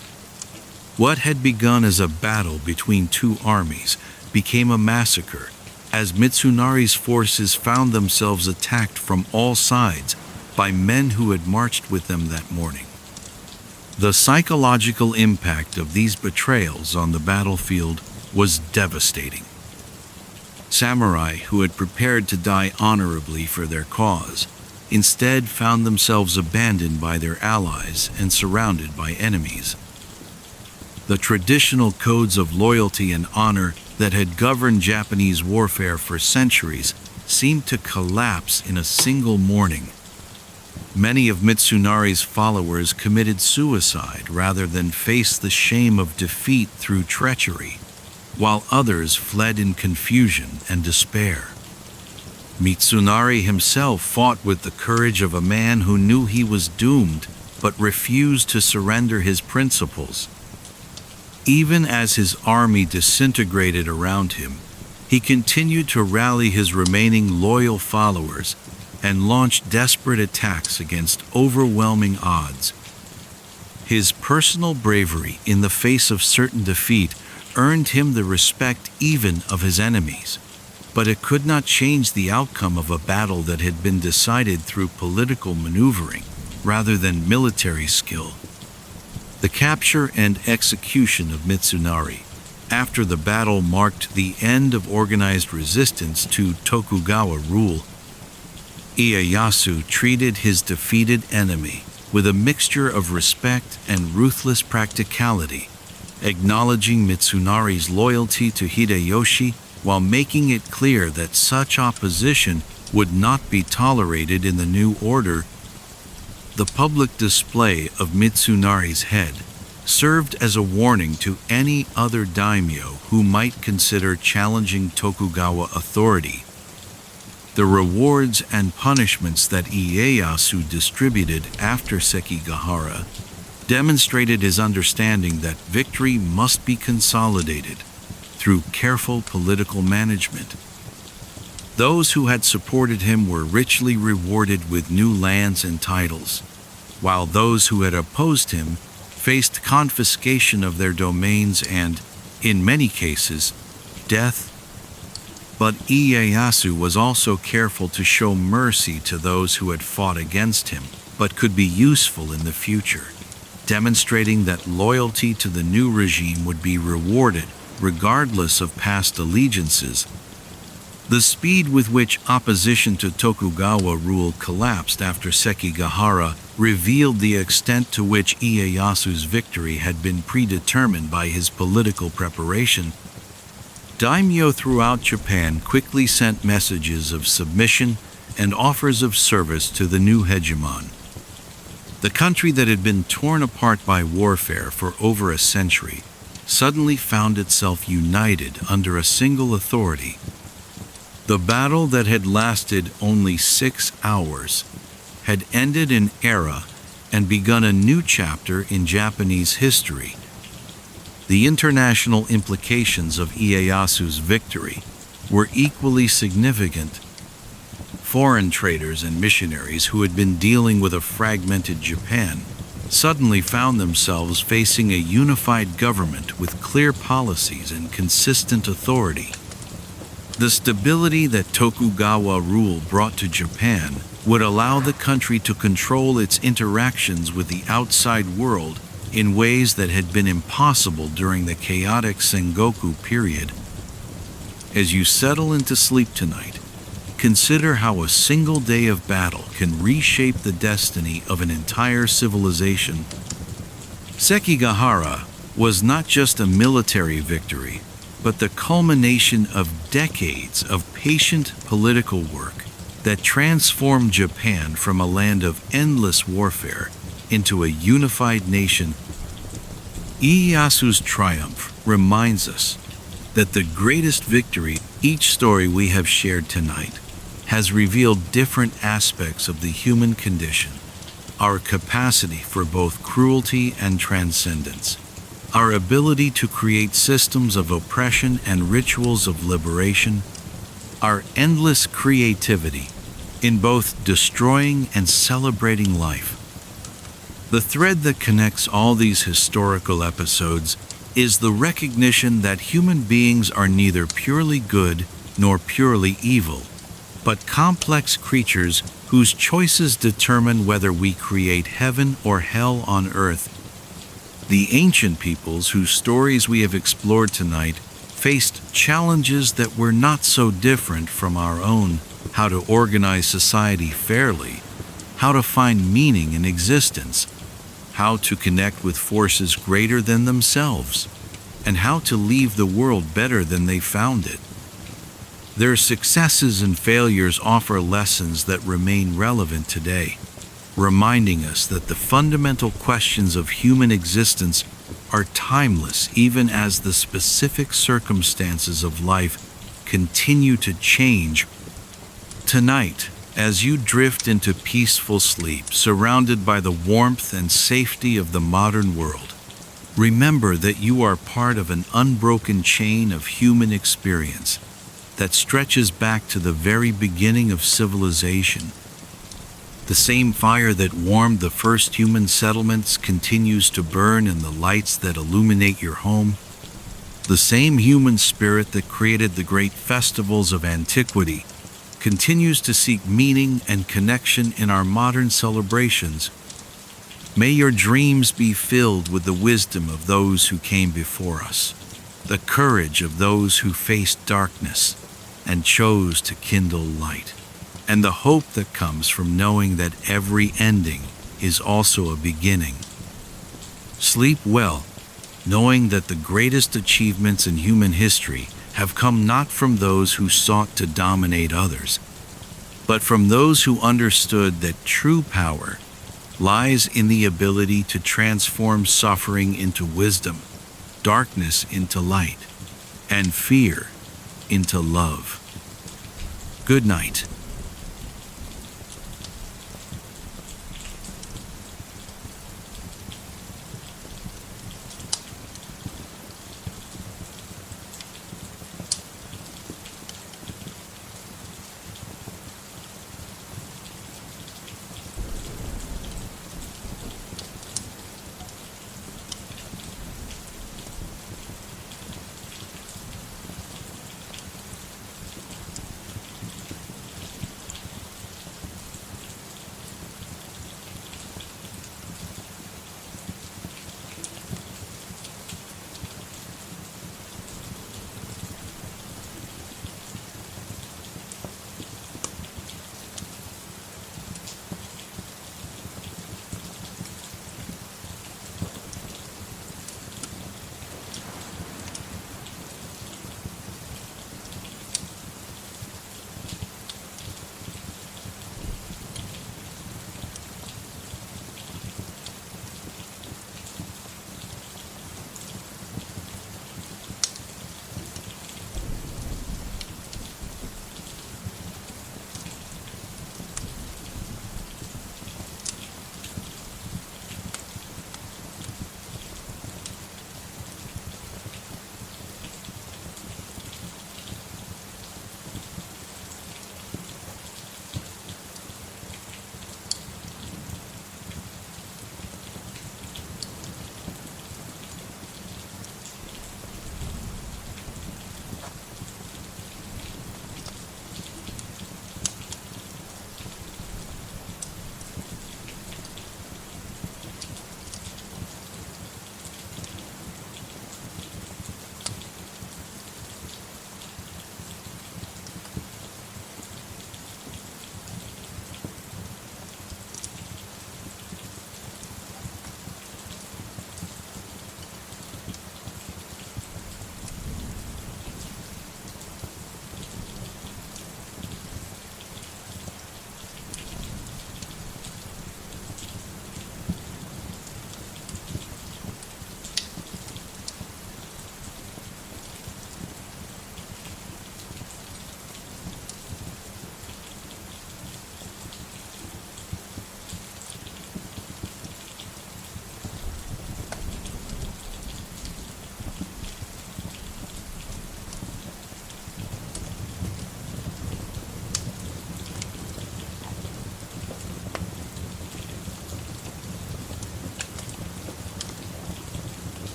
what had begun as a battle between two armies became a massacre, as Mitsunari's forces found themselves attacked from all sides by men who had marched with them that morning. The psychological impact of these betrayals on the battlefield was devastating. Samurai who had prepared to die honorably for their cause instead found themselves abandoned by their allies and surrounded by enemies. The traditional codes of loyalty and honor that had governed Japanese warfare for centuries seemed to collapse in a single morning. Many of Mitsunari's followers committed suicide rather than face the shame of defeat through treachery, while others fled in confusion and despair. Mitsunari himself fought with the courage of a man who knew he was doomed but refused to surrender his principles. Even as his army disintegrated around him, he continued to rally his remaining loyal followers and launched desperate attacks against overwhelming odds. His personal bravery in the face of certain defeat earned him the respect even of his enemies, but it could not change the outcome of a battle that had been decided through political maneuvering rather than military skill. The capture and execution of Mitsunari after the battle marked the end of organized resistance to Tokugawa rule. Ieyasu treated his defeated enemy with a mixture of respect and ruthless practicality, acknowledging Mitsunari's loyalty to Hideyoshi while making it clear that such opposition would not be tolerated in the new order. The public display of Mitsunari's head served as a warning to any other daimyo who might consider challenging Tokugawa authority. The rewards and punishments that Ieyasu distributed after Sekigahara demonstrated his understanding that victory must be consolidated through careful political management. Those who had supported him were richly rewarded with new lands and titles, while those who had opposed him faced confiscation of their domains and, in many cases, death. But Ieyasu was also careful to show mercy to those who had fought against him, but could be useful in the future, demonstrating that loyalty to the new regime would be rewarded regardless of past allegiances. The speed with which opposition to Tokugawa rule collapsed after Sekigahara revealed the extent to which Ieyasu's victory had been predetermined by his political preparation. Daimyo throughout Japan quickly sent messages of submission and offers of service to the new hegemon. The country that had been torn apart by warfare for over a century suddenly found itself united under a single authority. The battle that had lasted only 6 hours had ended an era and begun a new chapter in Japanese history. The international implications of Ieyasu's victory were equally significant. Foreign traders and missionaries who had been dealing with a fragmented Japan suddenly found themselves facing a unified government with clear policies and consistent authority. The stability that Tokugawa rule brought to Japan would allow the country to control its interactions with the outside world in ways that had been impossible during the chaotic Sengoku period. As you settle into sleep tonight, consider how a single day of battle can reshape the destiny of an entire civilization. Sekigahara was not just a military victory, but the culmination of decades of patient political work that transformed Japan from a land of endless warfare into a unified nation. Ieyasu's triumph reminds us that the greatest victory, each story we have shared tonight, has revealed different aspects of the human condition, our capacity for both cruelty and transcendence, our ability to create systems of oppression and rituals of liberation, our endless creativity in both destroying and celebrating life. The thread that connects all these historical episodes is the recognition that human beings are neither purely good nor purely evil, but complex creatures whose choices determine whether we create heaven or hell on earth. The ancient peoples whose stories we have explored tonight faced challenges that were not so different from our own: how to organize society fairly, how to find meaning in existence, how to connect with forces greater than themselves, and how to leave the world better than they found it. Their successes and failures offer lessons that remain relevant today, reminding us that the fundamental questions of human existence are timeless even as the specific circumstances of life continue to change. Tonight, as you drift into peaceful sleep, surrounded by the warmth and safety of the modern world, remember that you are part of an unbroken chain of human experience that stretches back to the very beginning of civilization. The same fire that warmed the first human settlements continues to burn in the lights that illuminate your home. The same human spirit that created the great festivals of antiquity continues to seek meaning and connection in our modern celebrations. May your dreams be filled with the wisdom of those who came before us, the courage of those who faced darkness and chose to kindle light, and the hope that comes from knowing that every ending is also a beginning. Sleep well, knowing that the greatest achievements in human history have come not from those who sought to dominate others, but from those who understood that true power lies in the ability to transform suffering into wisdom, darkness into light, and fear into love. Good night.